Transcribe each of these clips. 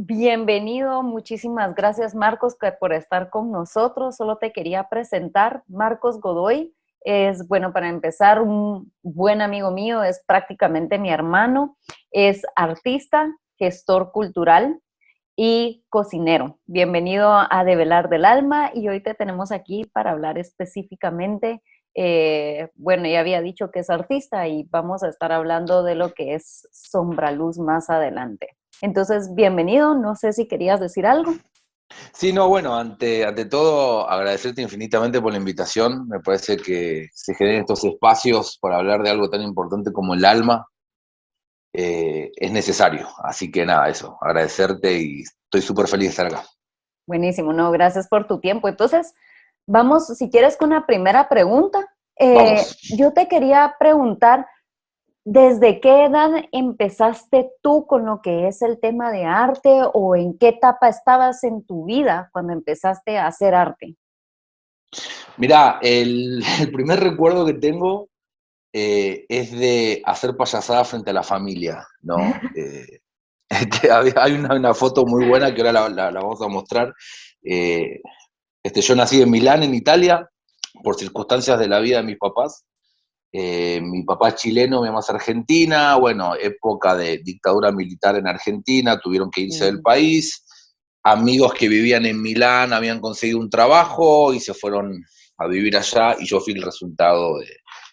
Bienvenido, muchísimas gracias Marcos por estar con nosotros. Solo te quería presentar, Marcos Godoy es, bueno, para empezar, un buen amigo mío, es prácticamente mi hermano, es artista, gestor cultural y cocinero. Bienvenido a Develar del Alma y hoy te tenemos aquí para hablar específicamente, bueno, ya había dicho que es artista y vamos a estar hablando de lo que es Sombraluz más adelante. Entonces, bienvenido, no sé si querías decir algo. Sí, no, bueno, ante todo agradecerte infinitamente por la invitación. Me parece que se generen estos espacios para hablar de algo tan importante como el alma, es necesario. Así que nada, eso, agradecerte y estoy súper feliz de estar acá. Buenísimo, no, gracias por tu tiempo. Entonces, vamos, si quieres, con una primera pregunta. Vamos. Yo te quería preguntar, ¿desde qué edad empezaste tú con lo que es el tema de arte o en qué etapa estabas en tu vida cuando empezaste a hacer arte? Mirá, el primer recuerdo que tengo es de hacer payasada frente a la familia, ¿no? Hay una foto muy buena que ahora la vamos a mostrar. Eh, yo nací en Milán, en Italia, por circunstancias de la vida de mis papás. Mi papá es chileno, mi mamá es argentina, bueno, época de dictadura militar en Argentina, tuvieron que irse del Mm. país, amigos que vivían en Milán habían conseguido un trabajo y se fueron a vivir allá y yo fui el resultado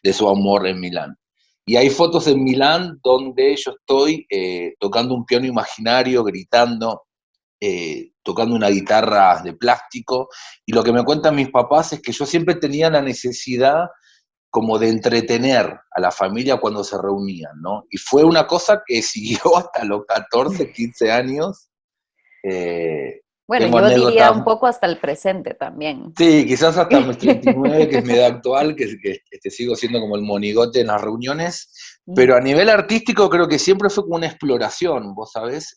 de su amor en Milán. Y hay fotos en Milán donde yo estoy tocando un piano imaginario, gritando, tocando una guitarra de plástico, y lo que me cuentan mis papás es que yo siempre tenía la necesidad como de entretener a la familia cuando se reunían, ¿no? Y fue una cosa que siguió hasta los 14, 15 años. Eh, Bueno, Tengo yo diría anécdotas, un poco hasta el presente también. sí, quizás hasta mis 39, que es mi edad actual, que sigo siendo como el monigote en las reuniones, pero a nivel artístico creo que siempre fue como una exploración, vos sabés,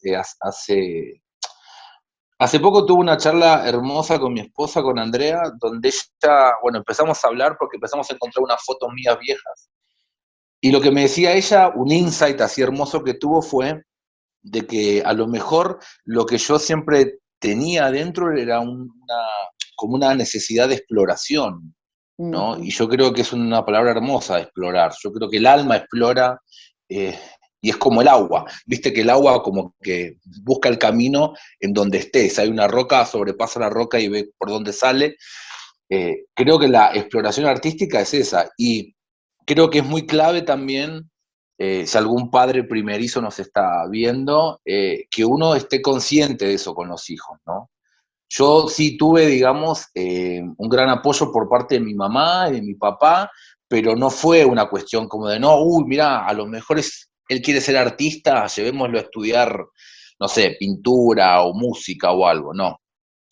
hace poco tuve una charla hermosa con mi esposa, con Andrea, donde ella, bueno, empezamos a hablar porque empezamos a encontrar unas fotos mías viejas. Y lo que me decía ella, un insight así hermoso que tuvo fue de que a lo mejor lo que yo siempre tenía adentro era como una necesidad de exploración, ¿no? Y Ujú. yo creo que es una palabra hermosa, explorar. Yo creo que el alma explora, eh, y es como el agua. Viste que el agua como que busca el camino en donde estés. Hay una roca, sobrepasa la roca y ve por dónde sale. Creo que la exploración artística es esa. Y creo que es muy clave también, si algún padre primerizo nos está viendo, que uno esté consciente de eso con los hijos, ¿no? Yo sí tuve, digamos, un gran apoyo por parte de mi mamá y de mi papá, pero no fue una cuestión como de, no, uy, mira, a lo mejor él quiere ser artista, llevémoslo a estudiar, no sé, pintura o música o algo, no.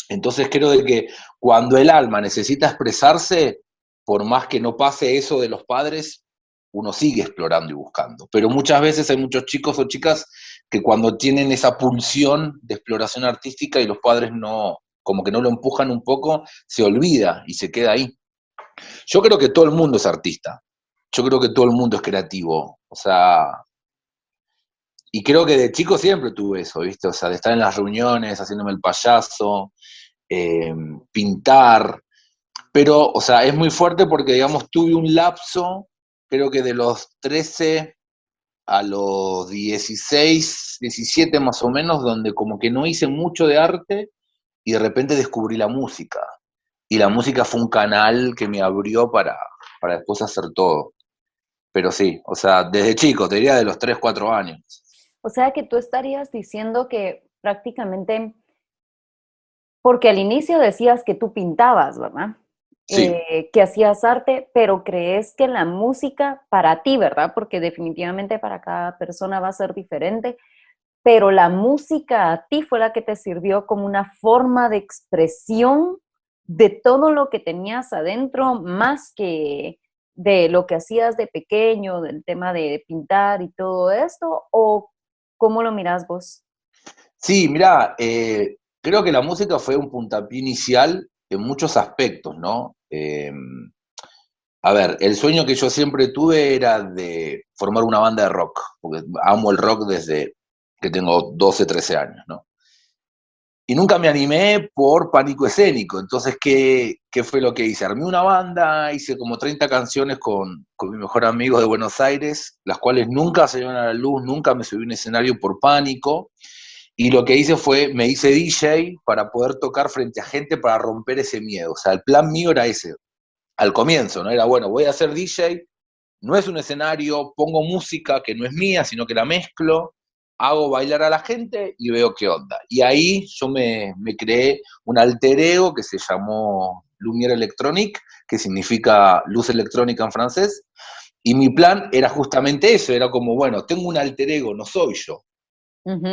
Entonces creo de que cuando el alma necesita expresarse, por más que no pase eso de los padres, uno sigue explorando y buscando. Pero muchas veces hay muchos chicos o chicas que cuando tienen esa pulsión de exploración artística y los padres no, como que no lo empujan un poco, se olvida y se queda ahí. Yo creo que todo el mundo es artista. Yo creo que todo el mundo es creativo. O sea, y creo que de chico siempre tuve eso, ¿viste? O sea, de estar en las reuniones haciéndome el payaso, eh, pintar, pero, o sea, es muy fuerte porque, digamos, tuve un lapso, creo que de los 13 a los 16, 17 más o menos, donde como que no hice mucho de arte y de repente descubrí la música. Y la música fue un canal que me abrió para después hacer todo. Pero sí, o sea, desde chico, te diría de los 3 4 años. O sea que tú estarías diciendo que prácticamente, porque al inicio decías que tú pintabas, ¿verdad? Sí, Que hacías arte, pero crees que la música para ti, ¿verdad? Porque definitivamente para cada persona va a ser diferente, pero la música a ti fue la que te sirvió como una forma de expresión de todo lo que tenías adentro, más que de lo que hacías de pequeño, del tema de pintar y todo esto, o cómo lo miras vos? sí, mirá, creo que la música fue un puntapié inicial en muchos aspectos, ¿no? A ver, el sueño que yo siempre tuve era de formar una banda de rock, porque amo el rock desde que tengo 12, 13 años, ¿no? Y nunca me animé por pánico escénico. Entonces, ¿qué fue lo que hice? Armé una banda, hice como 30 canciones con mi mejor amigo de Buenos Aires, las cuales nunca salieron a la luz, nunca me subí a un escenario por pánico. Y lo que hice fue, me hice DJ para poder tocar frente a gente para romper ese miedo. O sea, el plan mío era ese, al comienzo, ¿no? Era, bueno, voy a ser DJ, no es un escenario, pongo música que no es mía, sino que la mezclo, hago bailar a la gente y veo qué onda. Y ahí yo me creé un alter ego que se llamó Lumière Electronique, que significa luz electrónica en francés, y mi plan era justamente eso, era como, bueno, tengo un alter ego, no soy yo.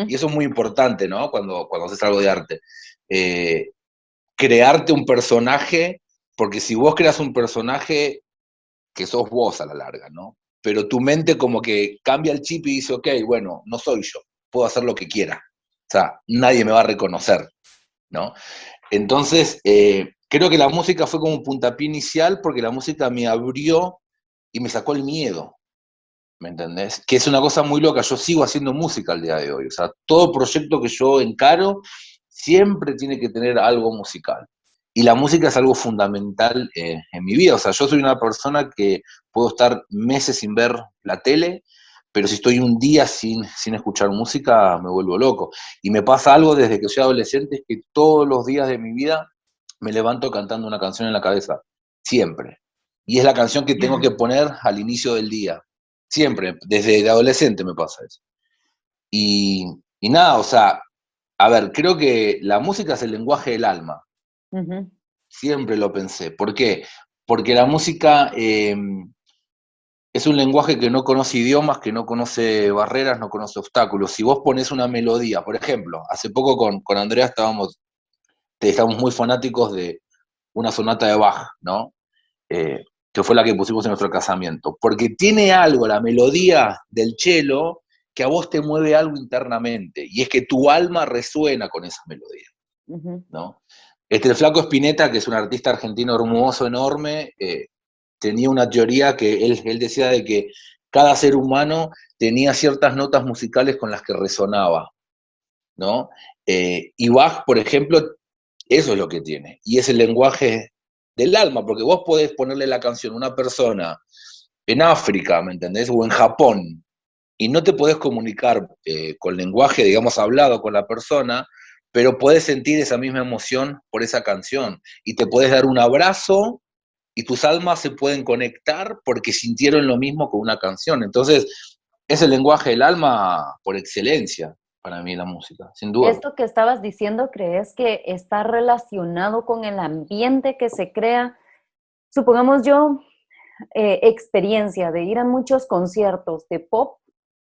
Y eso es muy importante, ¿no? Cuando haces algo de arte. Eh, Crearte un personaje, porque si vos creas un personaje, que sos vos a la larga, ¿no? Pero tu mente como que cambia el chip y dice, ok, bueno, no soy yo, puedo hacer lo que quiera. O sea, nadie me va a reconocer, ¿no? Entonces, creo que la música fue como un puntapié inicial porque la música me abrió y me sacó el miedo, ¿me entendés? Que es una cosa muy loca, yo sigo haciendo música al día de hoy, o sea, todo proyecto que yo encaro siempre tiene que tener algo musical. Y la música es algo fundamental en mi vida, o sea, yo soy una persona que puedo estar meses sin ver la tele, pero si estoy un día sin escuchar música, me vuelvo loco. Y me pasa algo desde que soy adolescente, es que todos los días de mi vida me levanto cantando una canción en la cabeza, siempre. Y es la canción que tengo que poner al inicio del día. Siempre, desde adolescente me pasa eso. Y, y nada, o sea, a ver, creo que la música es el lenguaje del alma. Ujú. Siempre lo pensé. ¿Por qué? Porque la música es un lenguaje que no conoce idiomas, que no conoce barreras, no conoce obstáculos. Si vos pones una melodía, por ejemplo, hace poco con Andrea estábamos muy fanáticos de una sonata de Bach, ¿no? Que fue la que pusimos en nuestro casamiento, porque tiene algo, la melodía del cello, que a vos te mueve algo internamente, y es que tu alma resuena con esa melodía, Ujú. ¿no? El Flaco Spinetta, que es un artista argentino hermoso, enorme, tenía una teoría que él decía de que cada ser humano tenía ciertas notas musicales con las que resonaba, ¿no? Y Bach, por ejemplo, eso es lo que tiene, y es el lenguaje del alma, porque vos podés ponerle la canción a una persona en África, ¿me entendés? O en Japón, y no te podés comunicar con lenguaje, digamos, hablado con la persona, pero podés sentir esa misma emoción por esa canción, y te podés dar un abrazo, y tus almas se pueden conectar porque sintieron lo mismo con una canción. Entonces, es el lenguaje del alma por excelencia para mí la música, sin duda. Esto que estabas diciendo, ¿crees que está relacionado con el ambiente que se crea? Supongamos yo, experiencia de ir a muchos conciertos de pop,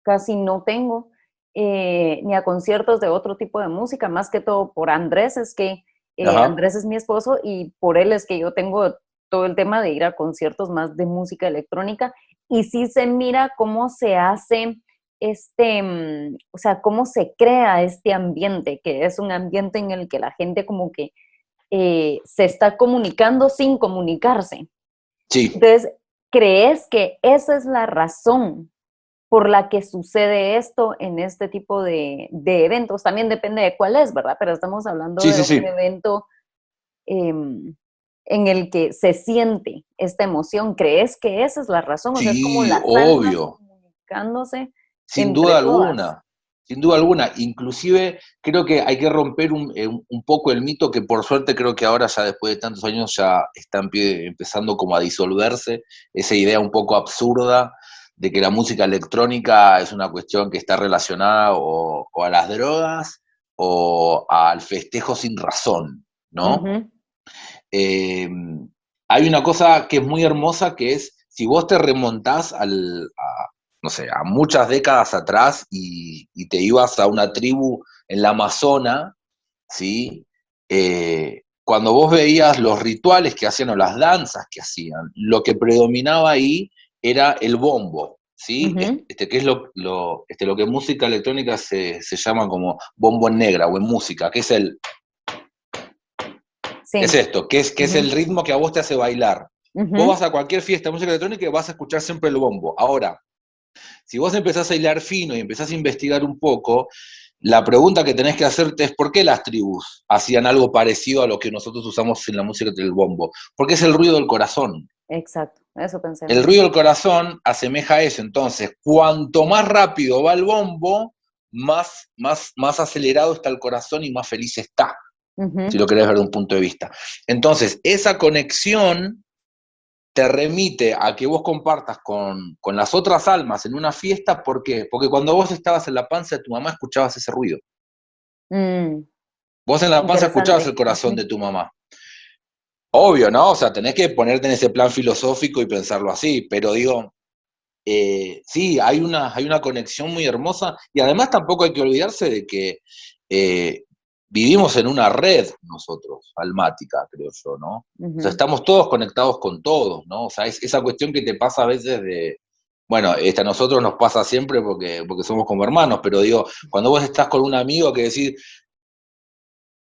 casi no tengo, ni a conciertos de otro tipo de música, más que todo por Andrés, es que Ajá. Andrés es mi esposo y por él es que yo tengo todo el tema de ir a conciertos más de música electrónica y sí se mira cómo se hace o sea, cómo se crea este ambiente, que es un ambiente en el que la gente como que se está comunicando sin comunicarse. Sí, Entonces, ¿crees que esa es la razón por la que sucede esto en este tipo de eventos? También depende de cuál es, ¿verdad? Pero estamos hablando sí, de sí, un sí. evento eh, en el que se siente esta emoción. ¿Crees que esa es la razón? O sea, es como Sí, las almas obvio. comunicándose Sin entre duda todas. alguna, sin duda alguna. Inclusive creo que hay que romper un poco el mito que por suerte creo que ahora ya después de tantos años ya está empezando como a disolverse esa idea un poco absurda de que la música electrónica es una cuestión que está relacionada o a las drogas o al festejo sin razón, ¿no? Ujú. Eh, Hay una cosa que es muy hermosa que es, si vos te remontás no sé, a muchas décadas atrás y te ibas a una tribu en la Amazona, ¿sí? Cuando vos veías los rituales que hacían o las danzas que hacían, lo que predominaba ahí era el bombo, ¿sí? Ujú. Que es lo que en música electrónica se llama como bombo en negra o en música, que es Sí. esto, que es el Ujú. ritmo que a vos te hace bailar. Vos Ujú. vas a cualquier fiesta de música electrónica y vas a escuchar siempre el bombo. Ahora, si vos empezás a hilar fino y empezás a investigar un poco, La pregunta que tenés que hacerte es ¿por qué las tribus hacían algo parecido a lo que nosotros usamos en la música del bombo? Porque es el ruido del corazón. Exacto, eso pensé El mismo. ruido del corazón asemeja a eso. Entonces, cuanto más rápido va el bombo, más acelerado está el corazón y más feliz está, si Ujú. lo querés ver de un punto de vista. Entonces, esa conexión te remite a que vos compartas con las otras almas en una fiesta. ¿Por qué? Porque cuando vos estabas en la panza de tu mamá escuchabas ese ruido. Mm, Vos en la panza escuchabas el interesante. corazón Ujú. de tu mamá. Obvio, ¿no? O sea, tenés que ponerte en ese plan filosófico y pensarlo así, pero digo, sí, hay una conexión muy hermosa y además tampoco hay que olvidarse de que vivimos en una red nosotros, almática, creo yo, ¿no? O sea, Ujú. estamos todos conectados con todos, ¿no? O sea, es esa cuestión que te pasa a veces de, bueno, a nosotros nos pasa siempre porque somos como hermanos, pero digo, cuando vos estás con un amigo que decís,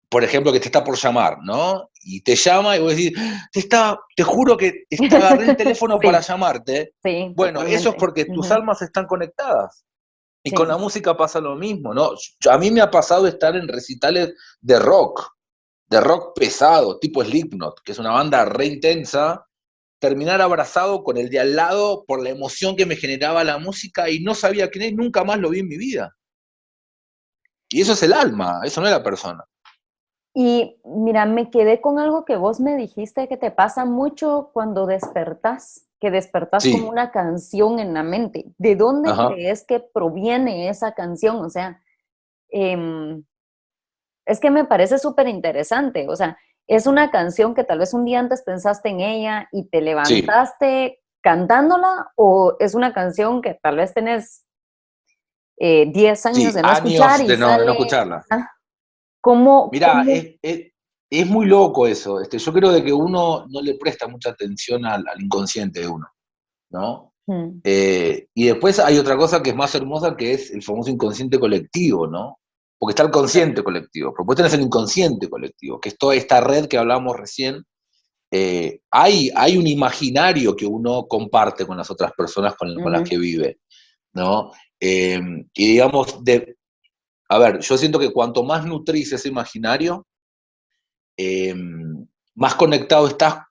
por ejemplo, que te está por llamar, ¿no? Y te llama y vos decís, te juro que te agarré el teléfono para Sí, llamarte. sí, Bueno, eso es totalmente. porque tus Ujú. almas están conectadas. Y con la Sí. música pasa lo mismo, ¿no? A mí me ha pasado estar en recitales de rock pesado, tipo Slipknot, que es una banda re intensa, terminar abrazado con el de al lado por la emoción que me generaba la música y no sabía quién es, nunca más lo vi en mi vida. Y eso es el alma, eso no es la persona. Y mira, me quedé con algo que vos me dijiste que te pasa mucho cuando despertás, que despertás como Sí, una canción en la mente. ¿De dónde ajá. crees que proviene esa canción? O sea, em, es que me parece súper interesante. O sea, es una canción que tal vez un día antes pensaste en ella y te Sí, levantaste cantándola, o es una canción que tal vez tenés 10 años sí, de no escuchar años y de no sale. escucharla. Ah, ¿cómo, Mirá, cómo? es muy loco eso. Yo creo de que uno no le presta mucha atención al inconsciente de uno, ¿no? Mm, Y después hay otra cosa que es más hermosa, que es el famoso inconsciente colectivo, ¿no? Porque está el consciente colectivo, pero vos tenés el inconsciente colectivo, que es toda esta red que hablábamos recién. Hay un imaginario que uno comparte con las otras personas con las ujú. que vive, ¿no? Y digamos, a ver, yo siento que cuanto más nutrís ese imaginario, eh, más conectado estás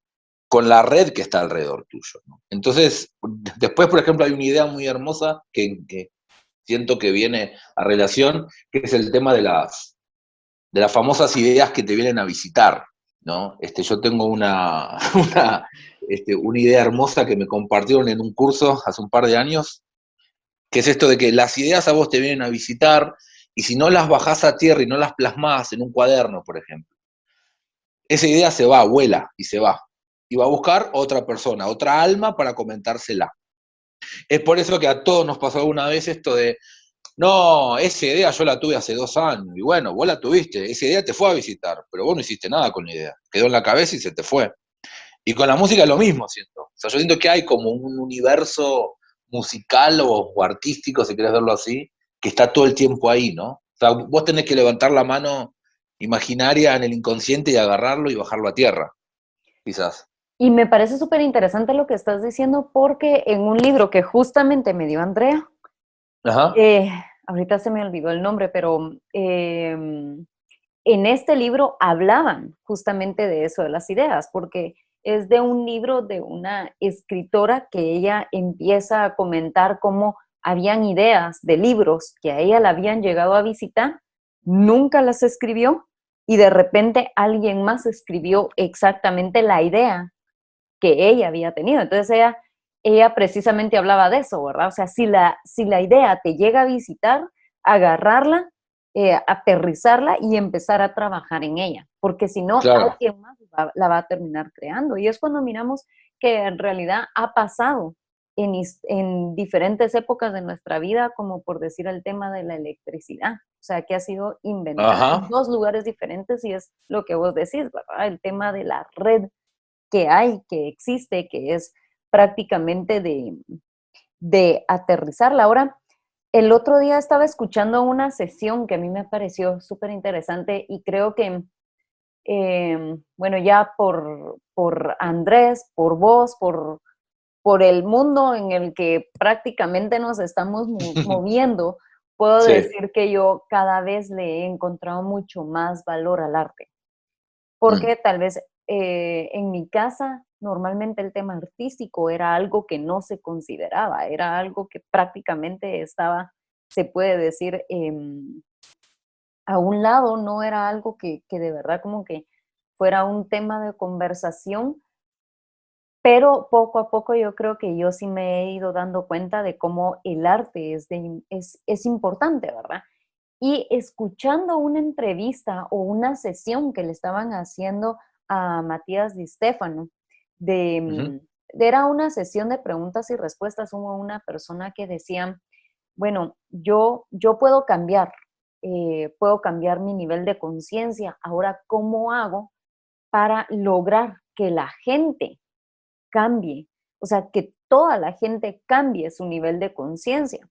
con la red que está alrededor tuyo, ¿no? Entonces, después, por ejemplo, hay una idea muy hermosa que siento que viene a relación, que es el tema de las famosas ideas que te vienen a visitar, ¿no? Yo tengo una idea hermosa que me compartieron en un curso hace un par de años, que es esto de que las ideas a vos te vienen a visitar y si no las bajás a tierra y no las plasmás en un cuaderno, por ejemplo, esa idea se va, vuela y se va. Y va a buscar otra persona, otra alma para comentársela. Es por eso que a todos nos pasó alguna vez esto de, no, esa idea yo la tuve hace 2 años. Y bueno, vos la tuviste, esa idea te fue a visitar, pero vos no hiciste nada con la idea. Quedó en la cabeza y se te fue. Y con la música es lo mismo, siento. O sea, yo siento que hay como un universo musical o artístico, si querés verlo así, que está todo el tiempo ahí, ¿no? O sea, vos tenés que levantar la mano imaginaria en el inconsciente y agarrarlo y bajarlo a tierra, quizás. Y me parece súper interesante lo que estás diciendo porque en un libro que justamente me dio Andrea, Ajá. eh, ahorita se me olvidó el nombre, pero en este libro hablaban justamente de eso, de las ideas, porque es de un libro de una escritora que ella empieza a comentar cómo habían ideas de libros que a ella la habían llegado a visitar, nunca las escribió y de repente alguien más escribió exactamente la idea que ella había tenido. Entonces ella precisamente hablaba de eso, ¿verdad? O sea, si la idea te llega a visitar, agarrarla, aterrizarla y empezar a trabajar en ella, porque si no, Claro. alguien más la va a terminar creando. Y es cuando miramos que en realidad ha pasado en diferentes épocas de nuestra vida, como por decir el tema de la electricidad. O sea, que ha sido inventada en Ajá. dos lugares diferentes y es lo que vos decís, ¿verdad? El tema de la red que hay, que existe, que es prácticamente de aterrizarla. Ahora, el otro día estaba escuchando una sesión que a mí me pareció súper interesante y creo que, bueno, ya por Andrés, por vos, por el mundo en el que prácticamente nos estamos moviendo, puedo Sí. decir que yo cada vez le he encontrado mucho más valor al arte, Mm, porque tal vez en mi casa normalmente el tema artístico era algo que no se consideraba, era algo que prácticamente estaba, se puede decir, a un lado, no era algo que de verdad como que fuera un tema de conversación, pero poco a poco yo creo que yo sí me he ido dando cuenta de cómo el arte es importante, ¿verdad? Y escuchando una entrevista o una sesión que le estaban haciendo a Matías Di Stéfano, ujú, era una sesión de preguntas y respuestas, hubo una persona que decía, bueno, yo puedo cambiar mi nivel de conciencia, ahora, ¿cómo hago para lograr que la gente cambie? O sea, que toda la gente cambie su nivel de conciencia.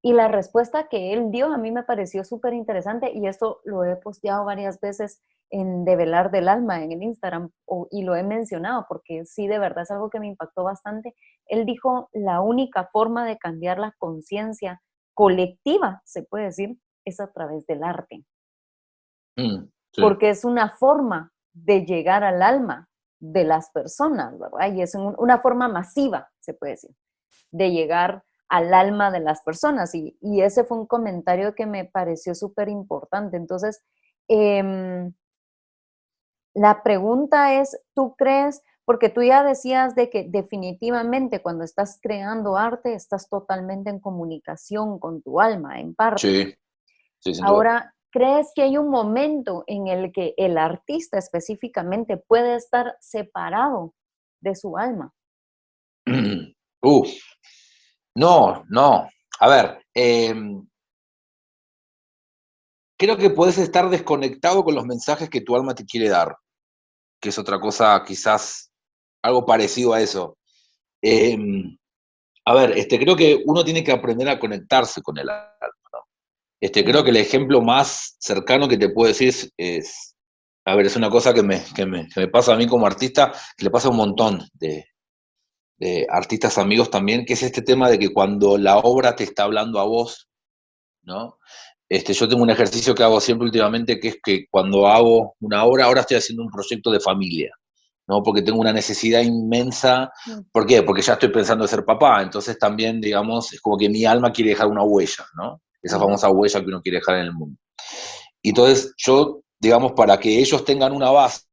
Y la respuesta que él dio a mí me pareció súper interesante y esto lo he posteado varias veces en Develar del Alma en el Instagram y lo he mencionado porque sí, de verdad es algo que me impactó bastante. Él dijo, la única forma de cambiar la conciencia colectiva, se puede decir, es a través del arte, sí. porque es una forma de llegar al alma de las personas, ¿verdad? Y es una forma masiva, se puede decir, de llegar al alma de las personas. Y ese fue un comentario que me pareció súper importante. Entonces, eh, la pregunta es, ¿tú crees? Porque tú ya decías de que definitivamente cuando estás creando arte estás totalmente en comunicación con tu alma, en parte. Sí, sí, sin duda. Ahora, ¿crees que hay un momento en el que el artista específicamente puede estar separado de su alma? Uf, no, no. A ver, creo que puedes estar desconectado con los mensajes que tu alma te quiere dar, que es otra cosa, quizás algo parecido a eso. Eh, a ver, creo que uno tiene que aprender a conectarse con el alma. Creo que Ujú, el ejemplo más cercano que te puedo decir a ver, es una cosa que me pasa a mí como artista, que le pasa a un montón de artistas amigos también, que es este tema de que cuando la obra te está hablando a vos, ¿no? Yo tengo un ejercicio que hago siempre últimamente, que es que cuando hago una obra, ahora estoy haciendo un proyecto de familia, ¿no? Porque tengo una necesidad inmensa. ujú, ¿Por qué? Porque ya estoy pensando en ser papá, entonces también, digamos, es como que mi alma quiere dejar una huella, ¿no? Esa ujú, famosa huella que uno quiere dejar en el mundo. Y entonces yo, digamos, para que ellos tengan una base,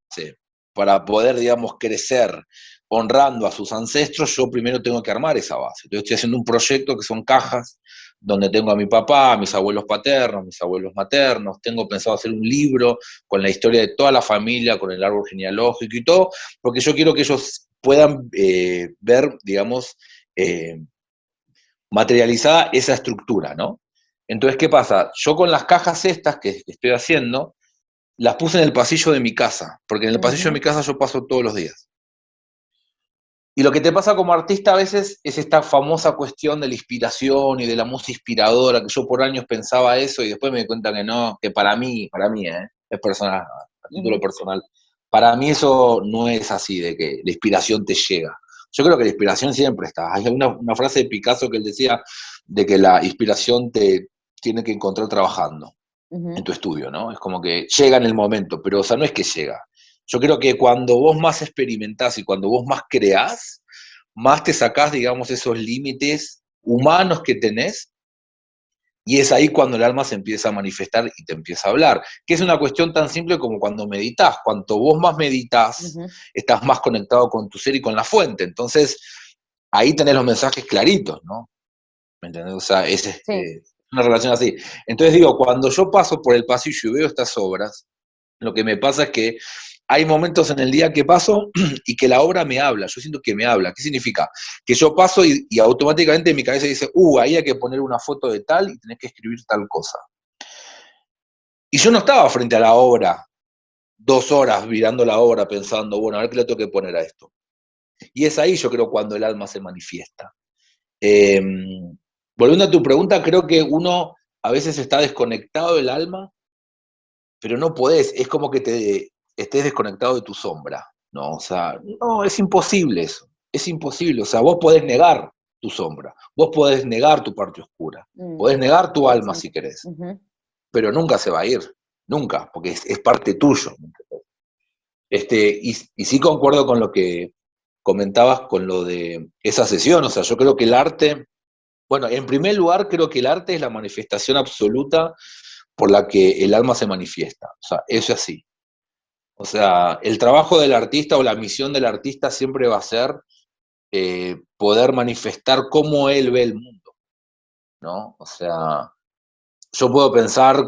para poder, digamos, crecer honrando a sus ancestros, yo primero tengo que armar esa base. Entonces estoy haciendo un proyecto que son cajas, donde tengo a mi papá, a mis abuelos paternos, mis abuelos maternos, tengo pensado hacer un libro con la historia de toda la familia, con el árbol genealógico y todo, porque yo quiero que ellos puedan ver, digamos, eh, materializada esa estructura, ¿no? Entonces, ¿qué pasa? Yo con las cajas estas que estoy haciendo, las puse en el pasillo de mi casa, porque en el pasillo de mi ujú, casa yo paso todos los días. Y lo que te pasa como artista a veces es esta famosa cuestión de la inspiración y de la música inspiradora, que yo por años pensaba eso y después me di cuenta que no, que para mí, es personal, a título ujú, personal, para mí eso no es así, de que la inspiración te llega. Yo creo que la inspiración siempre está. Hay una frase de Picasso que él decía de que la inspiración te tiene que encontrar trabajando en ujú. tu estudio, ¿no? Es como que llega en el momento, pero o sea, no es que llega. Yo creo que cuando vos más experimentás y cuando vos más creás, más te sacás, digamos, esos límites humanos que tenés, y es ahí cuando el alma se empieza a manifestar y te empieza a hablar, que es una cuestión tan simple como cuando meditas. Cuanto vos más meditas, Ujú. estás más conectado con tu ser y con la fuente. Entonces, ahí tenés los mensajes claritos, ¿no? ¿Me entendés? O sea, es Sí, una relación así. Entonces digo, cuando yo paso por el pasillo y veo estas obras, lo que me pasa es que hay momentos en el día que paso y que la obra me habla, yo siento que me habla. ¿Qué significa? Que yo paso y automáticamente mi cabeza dice, ahí hay que poner una foto de tal y tenés que escribir tal cosa. Y yo no estaba frente a la obra 2 horas mirando la obra pensando, bueno, a ver qué le tengo que poner a esto. Y es ahí yo creo cuando el alma se manifiesta. Eh, Volviendo a tu pregunta, creo que uno a veces está desconectado del alma, pero no podés, es como que te estés desconectado de tu sombra, ¿no? O sea, no, es imposible eso, es imposible, o sea, vos podés negar, tu sombra. Vos podés negar tu parte oscura, podés negar tu alma si querés, pero nunca se va a ir, nunca, porque es parte tuyo. Y sí concuerdo con lo que comentabas con lo de esa sesión, o sea, yo creo que el arte, bueno, en primer lugar creo que el arte es la manifestación absoluta por la que el alma se manifiesta, o sea, eso es así. O sea, el trabajo del artista o la misión del artista siempre va a ser poder manifestar cómo él ve el mundo, ¿no? O sea, yo puedo pensar,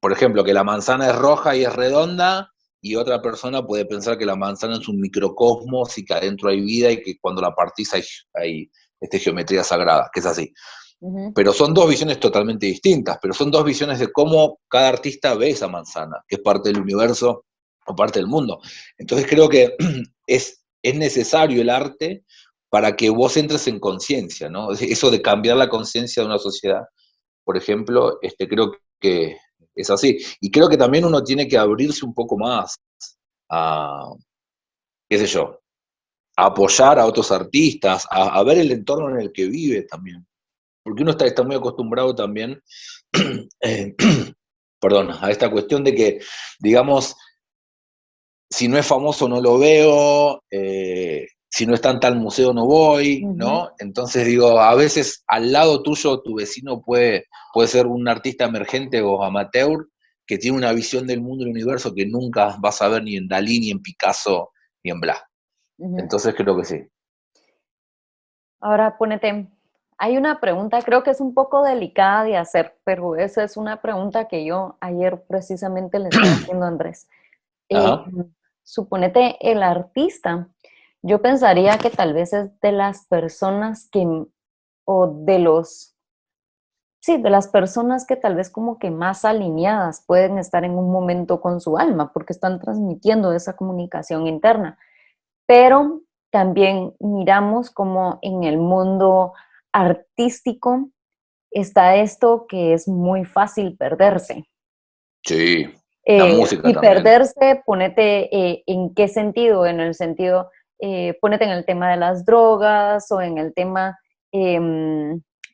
por ejemplo, que la manzana es roja y es redonda, y otra persona puede pensar que la manzana es un microcosmos y que adentro hay vida y que cuando la partís hay geometría sagrada, que es así. Pero son dos visiones totalmente distintas, pero son dos visiones de cómo cada artista ve esa manzana, que es parte del universo o parte del mundo. Entonces creo que es necesario el arte para que vos entres en conciencia, ¿no? Eso de cambiar la conciencia de una sociedad, por ejemplo, creo que es así. Y creo que también uno tiene que abrirse un poco más a, qué sé yo, a apoyar a otros artistas, a ver el entorno en el que vive también. Porque uno está muy acostumbrado también, eh, perdón, a esta cuestión de que, digamos, si no es famoso no lo veo, si no está en tal museo no voy, ¿no? Entonces digo, a veces al lado tuyo tu vecino puede ser un artista emergente o amateur que tiene una visión del mundo y del universo que nunca vas a ver ni en Dalí, ni en Picasso, ni en Blas. Entonces creo que sí. Ahora ponete, hay una pregunta, creo que es un poco delicada de hacer, pero esa es una pregunta que yo ayer precisamente le estaba haciendo a Andrés. Suponete el artista, yo pensaría que tal vez es de las personas que, o de los, sí, de las personas que tal vez como que más alineadas pueden estar en un momento con su alma, porque están transmitiendo esa comunicación interna. Pero también miramos como en el mundo artístico está esto que es muy fácil perderse. Sí, la música Y también. perderse, ponete en qué sentido, en el sentido, ponete en el tema de las drogas o en el tema,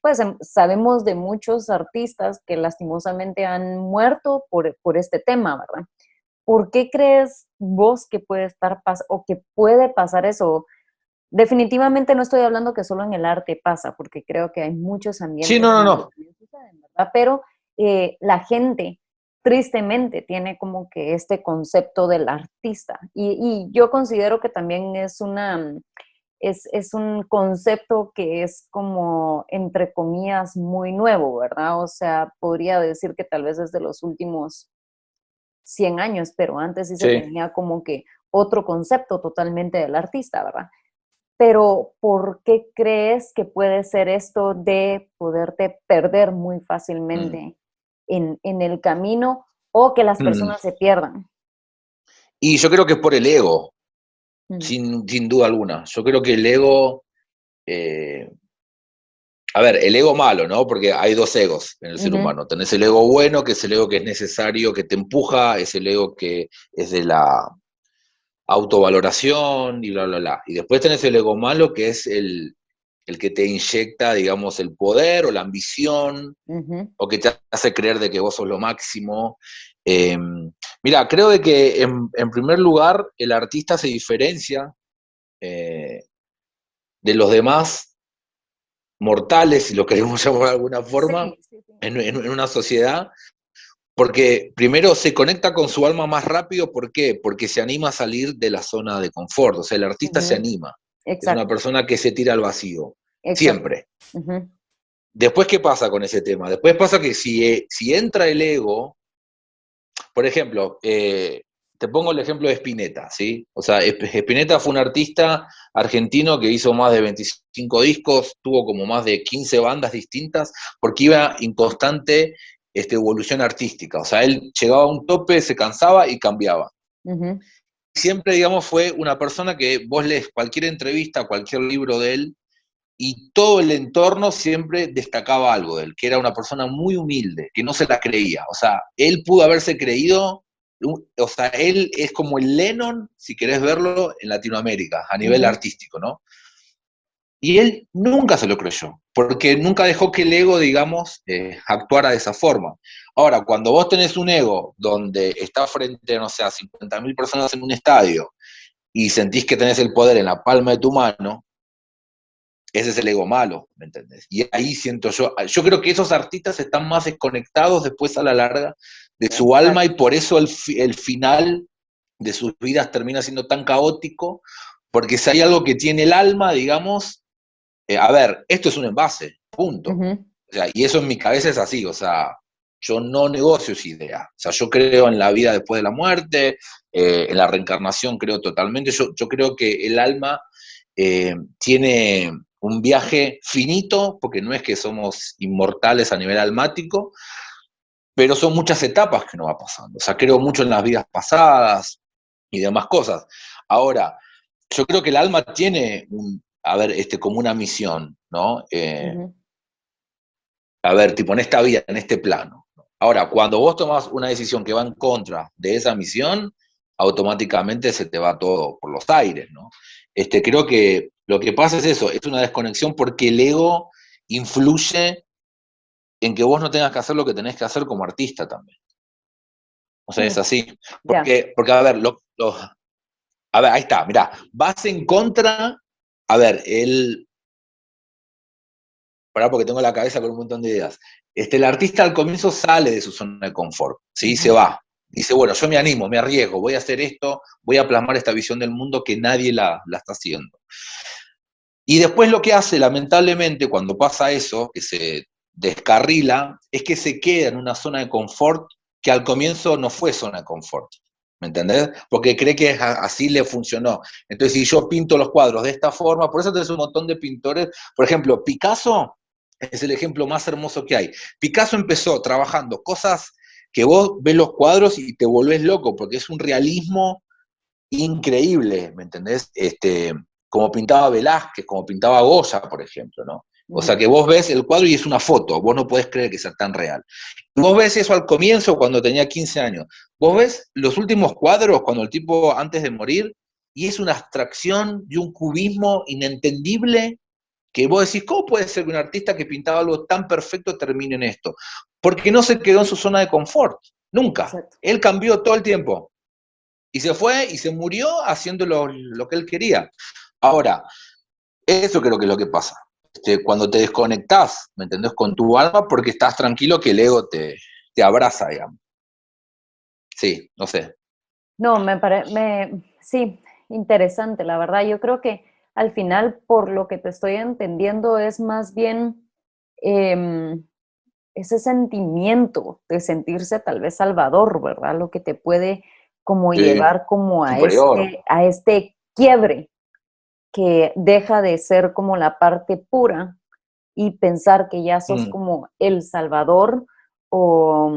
pues sabemos de muchos artistas que lastimosamente han muerto por este tema, ¿verdad? ¿Por qué crees vos que puede estar o que puede pasar eso? Definitivamente no estoy hablando que solo en el arte pasa, porque creo que hay muchos Sí, ambientes no, no, en donde no. también suceden, ¿verdad? Pero la gente tristemente tiene como que este concepto del artista y yo considero que también es un concepto que es como, entre comillas, muy nuevo, ¿verdad? O sea, podría decir que tal vez es de los últimos 100 años, pero antes sí se Sí. tenía como que otro concepto totalmente del artista, ¿verdad? Pero ¿por qué crees que puede ser esto de poderte perder muy fácilmente en el camino o que las personas se pierdan? Y yo creo que es por el ego, Mm. sin duda alguna. Yo creo que el ego, a ver, el ego malo, ¿no? Porque hay dos egos en el ser Ujú, humano. Tenés el ego bueno, que es el ego que es necesario, que te empuja, es el ego que es de la autovaloración y bla, bla, bla. Y después tenés el ego malo, que es el que te inyecta, digamos, el poder o la ambición, ujú, o que te hace creer de que vos sos lo máximo. Mira, creo de que en primer lugar el artista se diferencia eh, de los demás mortales, si lo queremos llamar de alguna forma, sí, sí, sí. en una sociedad, porque primero se conecta con su alma más rápido. ¿Por qué? Porque se anima a salir de la zona de confort, o sea, el artista se Ujú, anima, es una exacto, persona que se tira al vacío, exacto. siempre. Ujú, Después, ¿qué pasa con ese tema? Después pasa que si entra el ego, por ejemplo, te pongo el ejemplo de Spinetta, ¿sí? O sea, Spinetta fue un artista argentino que hizo más de 25 discos, tuvo como más de 15 bandas distintas, porque iba en constante evolución artística. O sea, él llegaba a un tope, se cansaba y cambiaba. ujú, Siempre, digamos, fue una persona que vos lees cualquier entrevista, cualquier libro de él, y todo el entorno siempre destacaba algo de él, que era una persona muy humilde, que no se la creía. O sea, él pudo haberse creído, o sea, él es como el Lennon, si querés verlo, en Latinoamérica, a nivel ujú, artístico, ¿no? Y él nunca se lo creyó, porque nunca dejó que el ego, digamos, actuara de esa forma. Ahora, cuando vos tenés un ego donde está frente, no sé, a 50.000 personas en un estadio y sentís que tenés el poder en la palma de tu mano, ese es el ego malo, ¿me entendés? Y ahí siento yo creo que esos artistas están más desconectados después a la larga de su alma y Exacto. por eso el final de sus vidas termina siendo tan caótico, porque si hay algo que tiene el alma, digamos, a ver, esto es un envase, punto. Ujú. O sea, y eso en mi cabeza es así, o sea, yo no negocio esa idea. O sea, yo creo en la vida después de la muerte, en la reencarnación creo totalmente. Yo creo que el alma tiene un viaje finito, porque no es que somos inmortales a nivel almático, pero son muchas etapas que nos va pasando. O sea, creo mucho en las vidas pasadas y demás cosas. Ahora, yo creo que el alma tiene a ver, como una misión, ¿no? Ujú. A ver, tipo en esta vida, en este plano. Ahora, cuando vos tomás una decisión que va en contra de esa misión, automáticamente se te va todo por los aires, ¿no? Creo que lo que pasa es eso, es una desconexión porque el ego influye en que vos no tengas que hacer lo que tenés que hacer como artista también. O sea, es Mm, así. ya. Porque a ver, a ver, ahí está, mirá, vas en contra, a ver, pará porque tengo la cabeza con un montón de ideas. El artista al comienzo sale de su zona de confort, ¿sí? Se Ujú. va. Dice, bueno, yo me animo, me arriesgo, voy a hacer esto, voy a plasmar esta visión del mundo que nadie la está haciendo. Y después lo que hace, lamentablemente, cuando pasa eso, que se descarrila, es que se queda en una zona de confort que al comienzo no fue zona de confort. ¿Me entendés? Porque cree que así le funcionó. Entonces, si yo pinto los cuadros de esta forma, por eso tenés un montón de pintores. Por ejemplo, Picasso es el ejemplo más hermoso que hay. Picasso empezó trabajando cosas que vos ves los cuadros y te volvés loco, porque es un realismo increíble, ¿me entendés? Como pintaba Velázquez, como pintaba Goya, por ejemplo, ¿no? O sea Ujú. que vos ves el cuadro y es una foto, vos no podés creer que sea tan real. Vos ves eso al comienzo, cuando tenía 15 años. Vos ves los últimos cuadros, cuando el tipo antes de morir, y es una abstracción y un cubismo inentendible que vos decís, ¿cómo puede ser que un artista que pintaba algo tan perfecto termine en esto? Porque no se quedó en su zona de confort, nunca. Exacto. Él cambió todo el tiempo. Y se fue y se murió haciendo lo que él quería. Ahora, eso creo que es lo que pasa. Cuando te desconectás, ¿me entendés? Con tu alma, porque estás tranquilo que el ego te abraza, digamos. Sí, no sé. No, sí, interesante, la verdad. Yo creo que al final, por lo que te estoy entendiendo, es más bien em, ese sentimiento de sentirse tal vez salvador, ¿verdad? Lo que te puede como Sí, llevar como superior. a este quiebre que deja de ser como la parte pura y pensar que ya sos Mm, como el salvador o,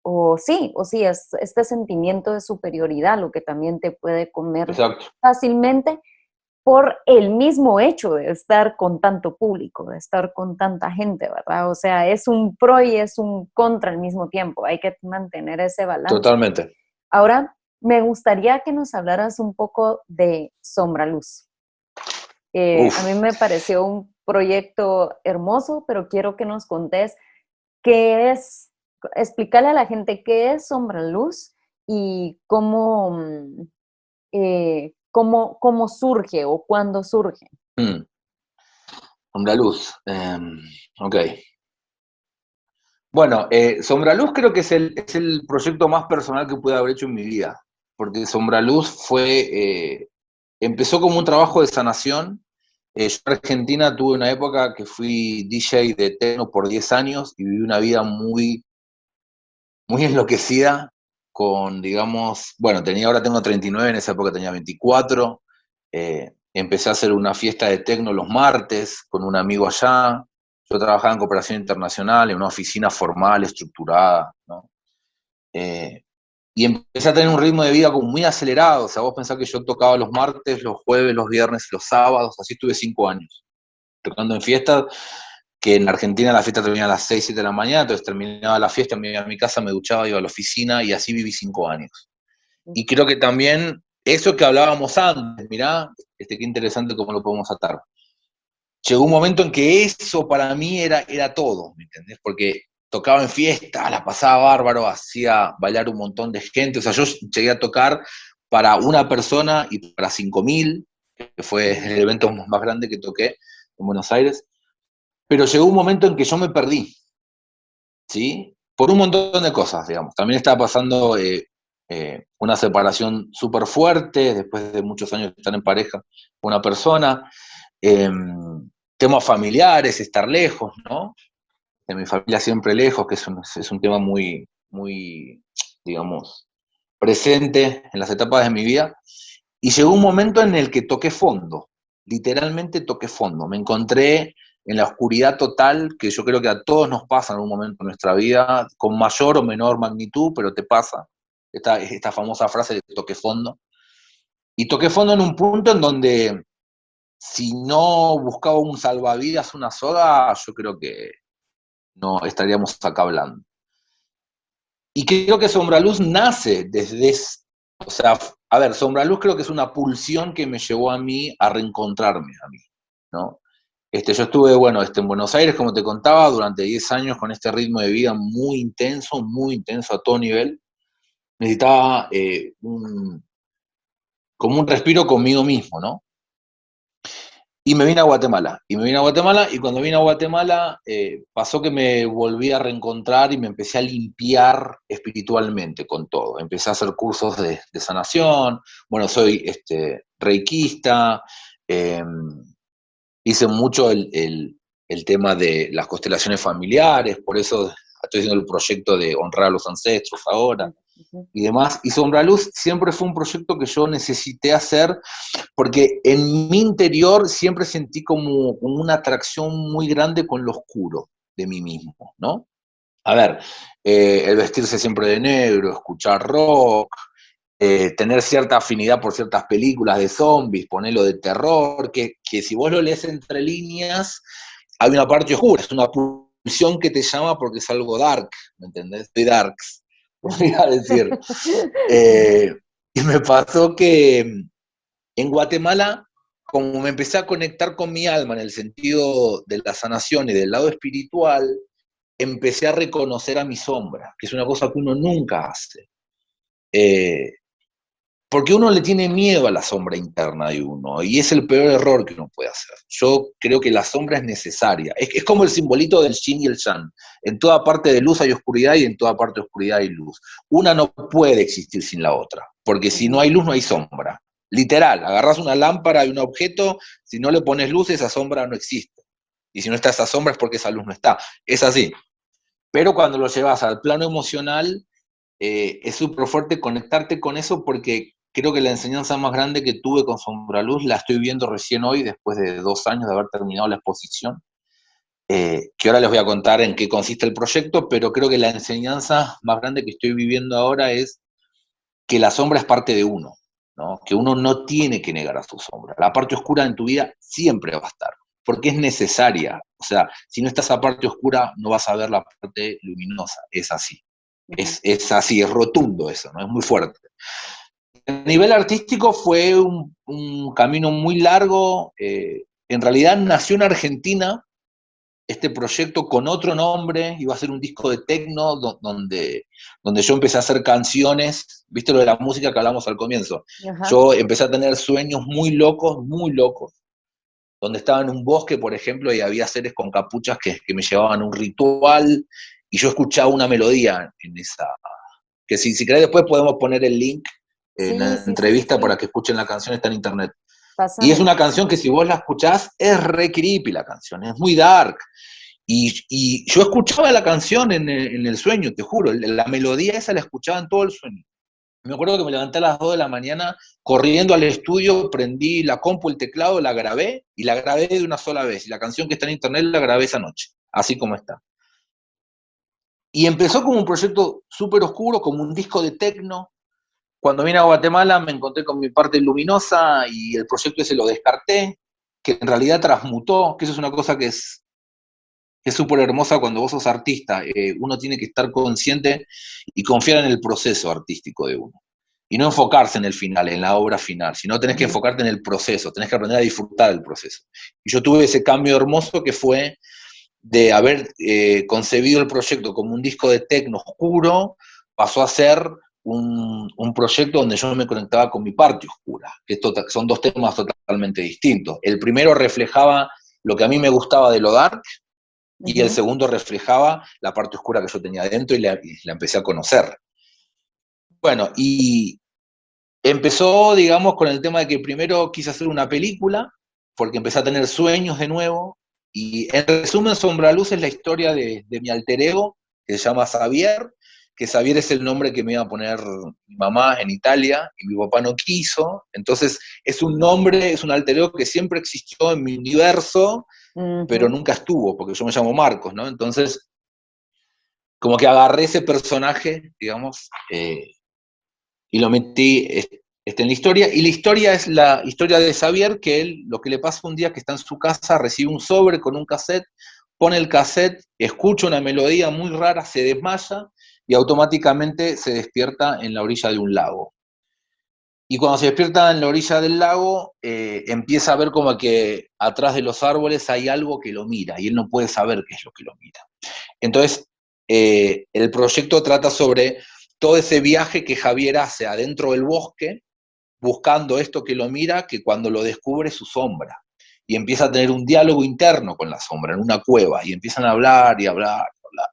o sí, es este sentimiento de superioridad lo que también te puede comer exacto. fácilmente por el mismo hecho de estar con tanto público, de estar con tanta gente, ¿verdad? O sea, es un pro y es un contra al mismo tiempo, hay que mantener ese balance. Totalmente. Ahora, me gustaría que nos hablaras un poco de Sombra Luz. A mí Uf. me pareció un proyecto hermoso, pero quiero que nos contés qué es, explicarle a la gente qué es Sombra Luz y cómo, cómo surge o cuándo surge. Mm, Sombra Luz. Ok. Bueno, Sombra Luz creo que es el proyecto más personal que pude haber hecho en mi vida, porque Sombra Luz empezó como un trabajo de sanación. Yo en Argentina tuve una época que fui DJ de techno por 10 años y viví una vida muy, muy enloquecida con, digamos, bueno, ahora tengo 39, en esa época tenía 24. Empecé a hacer una fiesta de techno los martes con un amigo allá. Yo trabajaba en cooperación internacional, en una oficina formal, estructurada, ¿no? Eh, y empecé a tener un ritmo de vida como muy acelerado. O sea, vos pensás que yo tocaba los martes, los jueves, los viernes, los sábados, así estuve 5 años, tocando en fiestas, que en Argentina la fiesta terminaba a las 6 7 de la mañana, entonces terminaba la fiesta, me iba a mi casa, me duchaba, iba a la oficina, y así viví 5 años. Y creo que también eso que hablábamos antes, mirá, qué interesante cómo lo podemos atar. llegó un momento en que eso para mí era todo, ¿me entendés? Porque tocaba en fiesta, la pasaba bárbaro, hacía bailar un montón de gente, o sea, yo llegué a tocar para una persona y para 5.000, que fue el evento más grande que toqué en Buenos Aires, pero llegó un momento en que yo me perdí, ¿sí? Por un montón de cosas, digamos. También estaba pasando una separación súper fuerte, después de muchos años de estar en pareja con una persona, eh, temas familiares, estar lejos, ¿no? De mi familia siempre lejos, que es un tema muy, muy, digamos, presente en las etapas de mi vida. Y llegó un momento en el que toqué fondo, literalmente toqué fondo. Me encontré en la oscuridad total, que yo creo que a todos nos pasa en un momento en nuestra vida, con mayor o menor magnitud, pero te pasa. Esta famosa frase de toqué fondo. Y toqué fondo en un punto en donde si no buscaba un salvavidas, una soga, yo creo que no estaríamos acá hablando. Y creo que Sombraluz nace desde, o sea, a ver, Sombraluz creo que es una pulsión que me llevó a mí a reencontrarme a mí, ¿no? Yo estuve, bueno, en Buenos Aires, como te contaba, durante 10 años con este ritmo de vida muy intenso a todo nivel. Necesitaba como un respiro conmigo mismo, ¿no? Y me vine a Guatemala. Y cuando vine a Guatemala pasó que me volví a reencontrar y me empecé a limpiar espiritualmente con todo. Empecé a hacer cursos de sanación. Bueno, soy reikista. Eh, hice mucho el tema de las constelaciones familiares. Por eso estoy haciendo el proyecto de honrar a los ancestros ahora y demás. Y Sombraluz siempre fue un proyecto que yo necesité hacer porque en mi interior siempre sentí como una atracción muy grande con lo oscuro de mí mismo, ¿no? A ver, el vestirse siempre de negro, escuchar rock, tener cierta afinidad por ciertas películas de zombies, ponerlo de terror, que si vos lo lees entre líneas, hay una parte oscura, es una pulsión que te llama porque es algo dark, ¿me entendés? Soy darks, podría decir. Y me pasó que en Guatemala, como me empecé a conectar con mi alma en el sentido de la sanación y del lado espiritual, empecé a reconocer a mi sombra, que es una cosa que uno nunca hace. Eh, porque uno le tiene miedo a la sombra interna de uno, y es el peor error que uno puede hacer. Yo creo que la sombra es necesaria. Es como el simbolito del yin y el yang. En toda parte de luz hay oscuridad y en toda parte de oscuridad hay luz. Una no puede existir sin la otra, porque si no hay luz no hay sombra. Literal, agarras una lámpara y un objeto, si no le pones luz, esa sombra no existe. Y si no está esa sombra es porque esa luz no está. Es así. Pero cuando lo llevas al plano emocional, es súper fuerte conectarte con eso porque creo que la enseñanza más grande que tuve con Sombraluz la estoy viendo recién hoy, después de 2 años de haber terminado la exposición, que ahora les voy a contar en qué consiste el proyecto, pero creo que la enseñanza más grande que estoy viviendo ahora es que la sombra es parte de uno, ¿no? Que uno no tiene que negar a su sombra. La parte oscura en tu vida siempre va a estar, porque es necesaria. O sea, si no está esa parte oscura, no vas a ver la parte luminosa. Es así. Es así, es rotundo eso, ¿no? Es muy fuerte. A nivel artístico fue un camino muy largo. En realidad nació en Argentina este proyecto con otro nombre, iba a ser un disco de techno donde yo empecé a hacer canciones, viste lo de la música que hablamos al comienzo. Ajá. Yo empecé a tener sueños muy locos, donde estaba en un bosque, por ejemplo, y había seres con capuchas que me llevaban a un ritual, y yo escuchaba una melodía en esa, que si querés después podemos poner el link en Sí, la sí, sí, entrevista sí. para que escuchen la canción, está en internet. Y es Pásame. una canción que si vos la escuchás, es re creepy la canción, es muy dark. Y yo escuchaba la canción en el sueño, te juro, la melodía esa la escuchaba en todo el sueño. Me acuerdo que me levanté a las 2 de la mañana corriendo al estudio, prendí la compu, el teclado, la grabé y la grabé de una sola vez. Y la canción que está en internet la grabé esa noche, así como está. Y empezó como un proyecto súper oscuro, como un disco de techno. Cuando vine a Guatemala me encontré con mi parte luminosa y el proyecto ese lo descarté, que en realidad transmutó, que eso es una cosa que es súper hermosa cuando vos sos artista. Uno tiene que estar consciente y confiar en el proceso artístico de uno. y no enfocarse en el final, en la obra final, sino tenés que enfocarte en el proceso, tenés que aprender a disfrutar del proceso. Y yo tuve ese cambio hermoso que fue de haber concebido el proyecto como un disco de techno oscuro, pasó a ser un proyecto donde yo me conectaba con mi parte oscura, que son dos temas totalmente distintos. El primero reflejaba lo que a mí me gustaba de lo dark, y el segundo reflejaba la parte oscura que yo tenía adentro y la empecé a conocer. Bueno, y empezó, digamos, con el tema de que primero quise hacer una película, porque empecé a tener sueños de nuevo, y en resumen, Sombra Luz es la historia de mi alter ego, que se llama Xavier, que Xavier es el nombre que me iba a poner mi mamá en Italia, y mi papá no quiso, entonces es un nombre, es un alter ego que siempre existió en mi universo, pero nunca estuvo, porque yo me llamo Marcos, ¿no? Entonces, como que agarré ese personaje, digamos, y lo metí en la historia, y la historia es la historia de Xavier, que él, lo que le pasa un día que está en su casa, recibe un sobre con un cassette, pone el cassette, escucha una melodía muy rara, se desmaya, y automáticamente se despierta en la orilla de un lago. Y cuando se despierta en la orilla del lago, empieza a ver como que atrás de los árboles hay algo que lo mira, y él no puede saber qué es lo que lo mira. Entonces, el proyecto trata sobre todo ese viaje que Javier hace adentro del bosque, buscando esto que lo mira, que cuando lo descubre es su sombra. Y empieza a tener un diálogo interno con la sombra, en una cueva, y empiezan a hablar y hablar y hablar.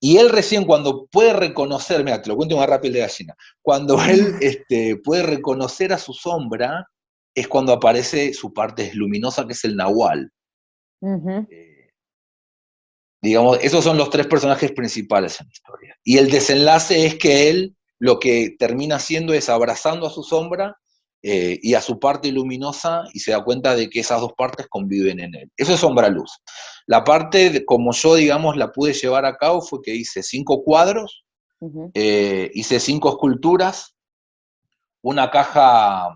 Y él recién cuando puede reconocer, mira, te lo cuento más rápido de gallina, cuando él puede reconocer a su sombra, es cuando aparece su parte luminosa, que es el Nahual. Digamos, esos son los tres personajes principales en la historia. Y el desenlace es que él lo que termina haciendo es abrazando a su sombra y a su parte luminosa, y se da cuenta de que esas dos partes conviven en él. Eso es Sombra Luz. La parte, como yo, digamos, la pude llevar a cabo, fue que hice 5 cuadros, hice 5 esculturas, una caja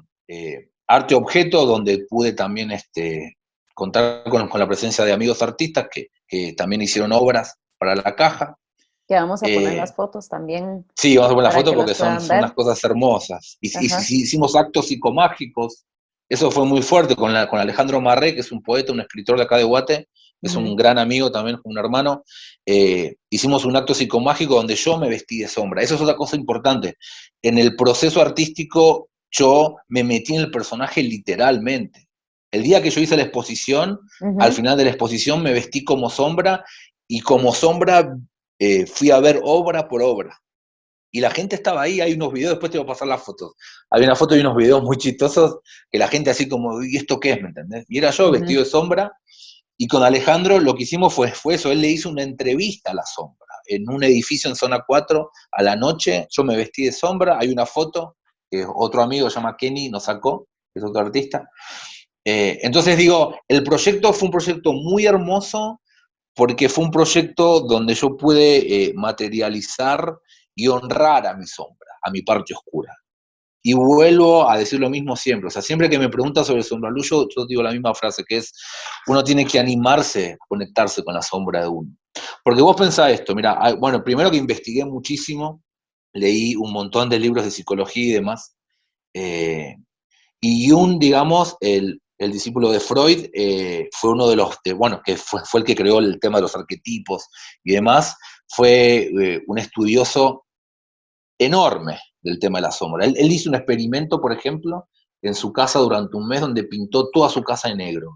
arte-objeto, donde pude también contar con la presencia de amigos artistas que también hicieron obras para la caja. Que vamos a poner las fotos también. Sí, vamos a poner las Para fotos que las porque son puedan unas ver. cosas hermosas. Y hicimos actos psicomágicos. Eso fue muy fuerte con Alejandro Marré, que es un poeta, un escritor de acá de Guate, es un gran amigo también, un hermano. Hicimos un acto psicomágico donde yo me vestí de sombra. Eso es otra cosa importante. En el proceso artístico yo me metí en el personaje literalmente. El día que yo hice la exposición, al final de la exposición me vestí como sombra, y como sombra fui a ver obra por obra. Y la gente estaba ahí, hay unos videos, después te voy a pasar las fotos. Había una foto y unos videos muy chistosos, que la gente así como, ¿y esto qué es? ¿Me entendés? Y era yo vestido de sombra, y con Alejandro lo que hicimos fue eso, él le hizo una entrevista a la sombra, en un edificio en zona 4, a la noche, yo me vestí de sombra, hay una foto, que otro amigo se llama Kenny nos sacó, que es otro artista. Entonces digo, el proyecto fue un proyecto muy hermoso, porque fue un proyecto donde yo pude materializar y honrar a mi sombra, a mi parte oscura. Y vuelvo a decir lo mismo siempre, o sea, siempre que me preguntan sobre Sombra Luz, yo digo la misma frase, que es, uno tiene que animarse a conectarse con la sombra de uno. Porque vos pensás esto, mira, bueno, primero que investigué muchísimo, leí un montón de libros de psicología y demás, y digamos, el discípulo de Freud fue uno de los, bueno, que fue el que creó el tema de los arquetipos y demás, fue un estudioso enorme del tema de la sombra. Él hizo un experimento, por ejemplo, en su casa durante un mes, donde pintó toda su casa en negro,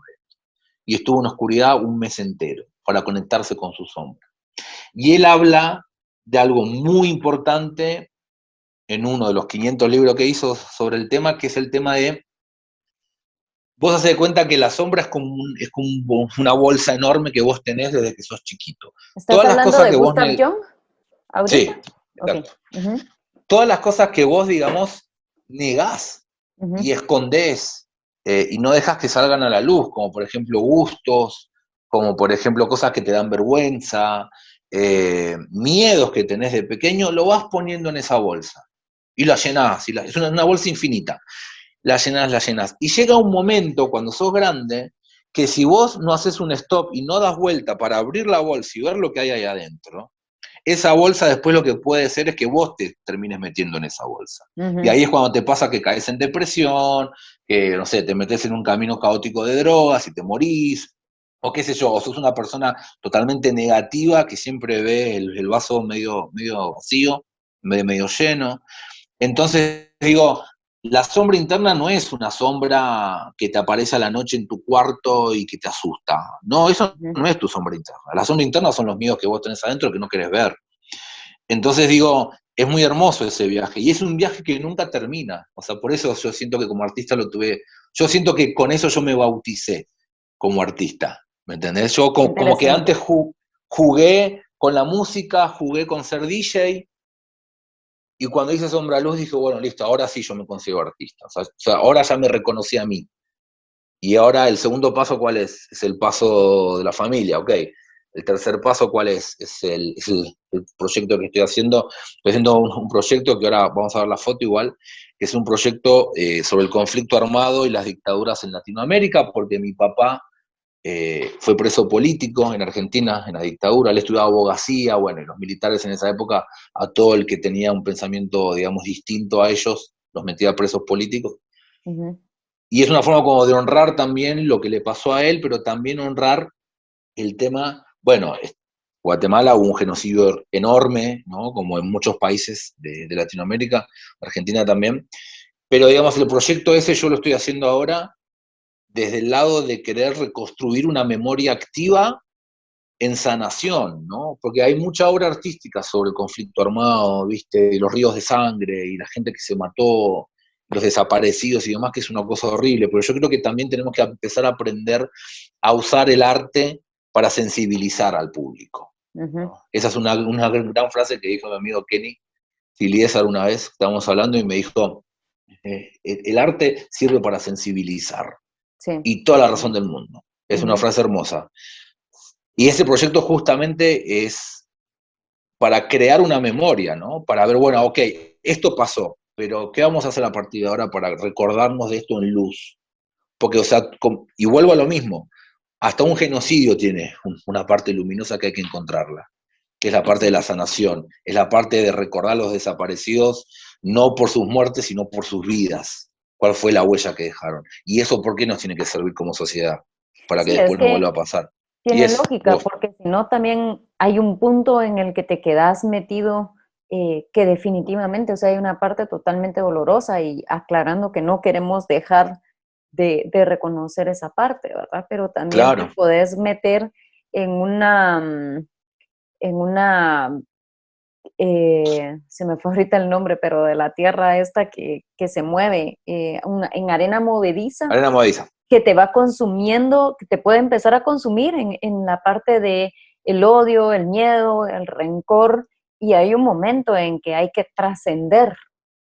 y estuvo en oscuridad un mes entero para conectarse con su sombra. Y él habla de algo muy importante en uno de los 500 libros que hizo sobre el tema, que es el tema de, vos hacés de cuenta que la sombra es como una bolsa enorme que vos tenés desde que sos chiquito. ¿Estás Todas las hablando cosas de que vos... Gustav Jung Sí, ahorita? exacto. Ok. Todas las cosas que vos, digamos, negás y escondés y no dejas que salgan a la luz, como por ejemplo gustos, como por ejemplo cosas que te dan vergüenza, miedos que tenés de pequeño, lo vas poniendo en esa bolsa y la llenás, es una bolsa infinita. La llenás, la llenás. Y llega un momento, cuando sos grande, que si vos no haces un stop y no das vuelta para abrir la bolsa y ver lo que hay ahí adentro, esa bolsa después lo que puede ser es que vos te termines metiendo en esa bolsa. Y ahí es cuando te pasa que caes en depresión, que, no sé, te metes en un camino caótico de drogas y te morís, o qué sé yo, o sos una persona totalmente negativa que siempre ve el vaso medio vacío, medio lleno. Entonces, digo, la sombra interna no es una sombra que te aparece a la noche en tu cuarto y que te asusta. No, eso no es tu sombra interna. La sombra interna son los miedos que vos tenés adentro que no querés ver. Entonces digo, es muy hermoso ese viaje y es un viaje que nunca termina. O sea, por eso yo siento que como artista lo tuve, yo siento que con eso yo me bauticé como artista, ¿me entendés? Yo como que Interesante. antes jugué con la música, jugué con ser DJ, y cuando hice Sombra Luz dije, bueno, listo, ahora sí yo me considero artista. O sea, ahora ya me reconocí a mí. Y ahora el segundo paso, ¿cuál es? Es el paso de la familia, ok. El tercer paso, ¿cuál es? Es el proyecto que estoy haciendo. Estoy haciendo un proyecto que ahora vamos a ver la foto igual, que es un proyecto sobre el conflicto armado y las dictaduras en Latinoamérica, porque mi papá fue preso político en Argentina, en la dictadura, él estudiaba abogacía, bueno, y los militares en esa época, a todo el que tenía un pensamiento, digamos, distinto a ellos, los metía presos políticos. Y es una forma como de honrar también lo que le pasó a él, pero también honrar el tema, bueno, Guatemala hubo un genocidio enorme, ¿no? Como en muchos países de Latinoamérica, Argentina también, pero digamos, el proyecto ese yo lo estoy haciendo ahora desde el lado de querer reconstruir una memoria activa en sanación, ¿no? Porque hay mucha obra artística sobre el conflicto armado, ¿viste? Los ríos de sangre y la gente que se mató, los desaparecidos y demás, que es una cosa horrible, pero yo creo que también tenemos que empezar a aprender a usar el arte para sensibilizar al público, ¿no? Esa es una gran frase que dijo mi amigo Kenny Filiesar una vez, estábamos hablando y me dijo, el arte sirve para sensibilizar, Sí. y toda la razón del mundo. Es una frase hermosa. Y ese proyecto justamente es para crear una memoria, ¿no? Para ver, bueno, ok, esto pasó, pero ¿qué vamos a hacer a partir de ahora para recordarnos de esto en luz? Porque, o sea, y vuelvo a lo mismo, hasta un genocidio tiene una parte luminosa que hay que encontrarla, que es la parte de la sanación, es la parte de recordar a los desaparecidos, no por sus muertes, sino por sus vidas. ¿Cuál fue la huella que dejaron? Y eso, ¿por qué nos tiene que servir como sociedad? Para que Sí, es después no vuelva que a pasar. Y tiene es lógica, vos. porque si no también hay un punto en el que te quedas metido que definitivamente, o sea, hay una parte totalmente dolorosa y aclarando que no queremos dejar de reconocer esa parte, ¿verdad? Pero también te Claro, puedes meter en una se me fue ahorita el nombre, pero de la tierra esta que se mueve, en arena movediza, arena movediza. que te va consumiendo, que te puede empezar a consumir en la parte de el odio, el miedo, el rencor, y hay un momento en que hay que trascender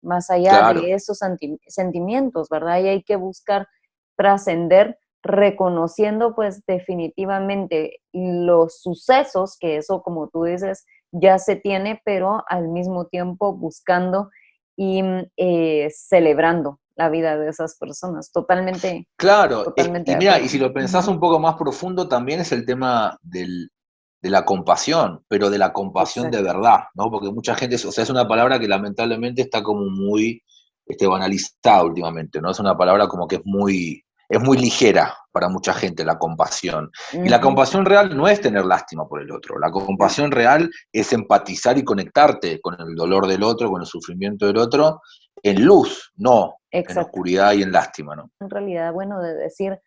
más allá Claro, de esos sentimientos, ¿verdad? Y hay que buscar trascender reconociendo pues definitivamente los sucesos, que eso como tú dices ya se tiene, pero al mismo tiempo buscando y celebrando la vida de esas personas. Totalmente, claro. totalmente Y de mira, acuerdo. y si lo pensás un poco más profundo, también es el tema de la compasión, pero de la compasión de Exacto. verdad, ¿no? Porque mucha gente, o sea, es una palabra que lamentablemente está como muy banalizada últimamente, ¿no? Es una palabra como que es muy ligera para mucha gente la compasión. Y la Ujú. compasión real no es tener lástima por el otro, la No, compasión real es empatizar y conectarte con el dolor del otro, con el sufrimiento del otro, en luz, no en oscuridad exactamente. y en lástima, ¿no? En realidad, bueno, de decir,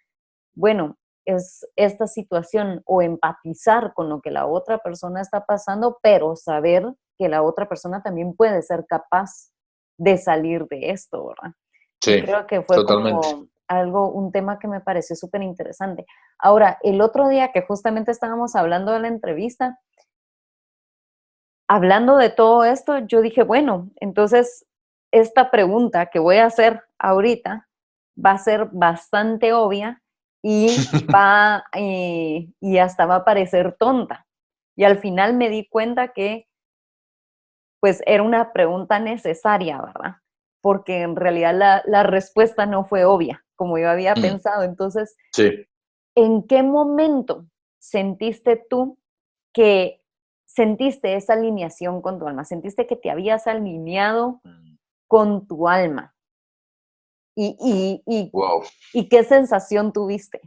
bueno, es esta situación o empatizar con lo que la otra persona está pasando, pero saber que la otra persona también puede ser capaz de salir de esto, ¿verdad? Y Sí, creo que fue totalmente. como un tema que me pareció súper interesante. Ahora, el otro día que justamente estábamos hablando de la entrevista, hablando de todo esto, yo dije, bueno, entonces esta pregunta que voy a hacer ahorita va a ser bastante obvia y hasta va a parecer tonta. Y al final me di cuenta que pues era una pregunta necesaria, ¿verdad? Porque en realidad la respuesta no fue obvia, como yo había Mm, pensado. Entonces, sí. ¿en qué momento sentiste tú que sentiste esa alineación con tu alma, sentiste que te habías alineado Mm. con tu alma. ¿Y Wow. qué sensación tuviste?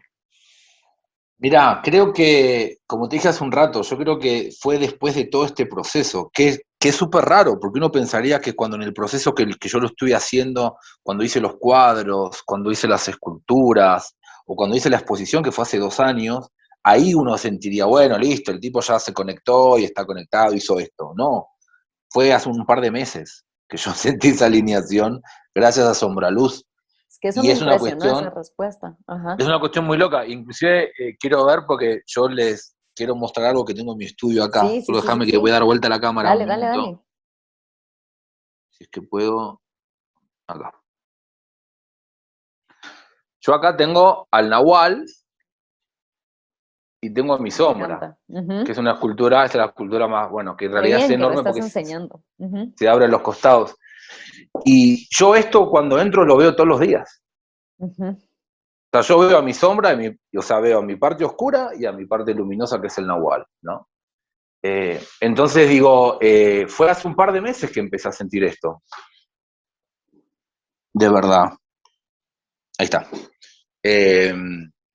Mirá, creo que, como te dije hace un rato, yo creo que fue después de todo este proceso, que es súper raro, porque uno pensaría que cuando en el proceso que yo lo estuve haciendo, cuando hice los cuadros, cuando hice las esculturas, o cuando hice la exposición, que fue hace 2 años, ahí uno sentiría, bueno, listo, el tipo ya se conectó y está conectado, hizo esto. No, fue hace un par de meses que yo sentí esa alineación gracias a Sombraluz. Es que eso Y me impresionó, esa respuesta. Ajá. es una cuestión muy loca. Inclusive quiero ver porque yo les quiero mostrar algo que tengo en mi estudio acá. Sí, sí, Solo sí, sí, déjame que voy a sí. dar vuelta a la cámara un Dale, dale, minuto. dale. Si es que puedo. Acá. Yo acá tengo al Nahual y tengo a mi Me sombra, encanta. Ujú. que es una escultura, es la escultura más, bueno, que en Qué realidad es bien que lo enorme estás porque enseñando. Ujú, se abre a los costados. Y yo esto cuando entro lo veo todos los días. ujú. O sea, yo veo a mi sombra, o sea, veo a mi parte oscura y a mi parte luminosa, que es el Nahual, ¿no? Entonces digo, fue hace un par de meses que empecé a sentir esto, de verdad. Ahí está. Eh,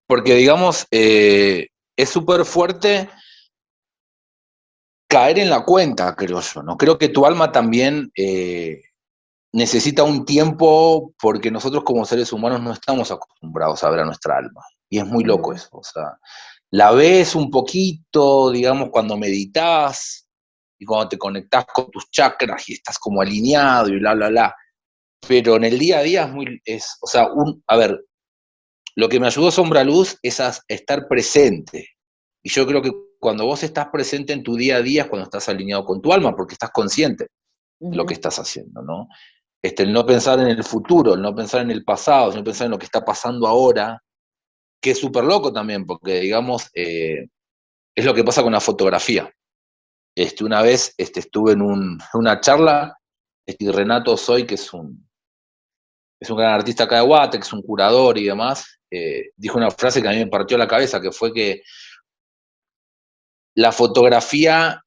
Porque, digamos, es súper fuerte caer en la cuenta, creo yo, ¿no? Creo que tu alma también necesita un tiempo porque nosotros como seres humanos no estamos acostumbrados a ver a nuestra alma. Y es muy loco Mm, eso. O sea, la ves un poquito, digamos, cuando meditas y cuando te conectás con tus chakras y estás como alineado y bla, bla, bla. Pero en el día a día o sea, a ver, lo que me ayudó Sombra Luz es a estar presente. Y yo creo que cuando vos estás presente en tu día a día es cuando estás alineado con tu alma, porque estás consciente de lo que ujú. estás haciendo, ¿no? El no pensar en el futuro, el no pensar en el pasado, el no pensar en lo que está pasando ahora, que es súper loco también, porque digamos, es lo que pasa con la fotografía. Una vez estuve en una charla, y Renato Soy, que es un gran artista acá de Guate, que es un curador y demás, dijo una frase que a mí me partió la cabeza, que fue que la fotografía,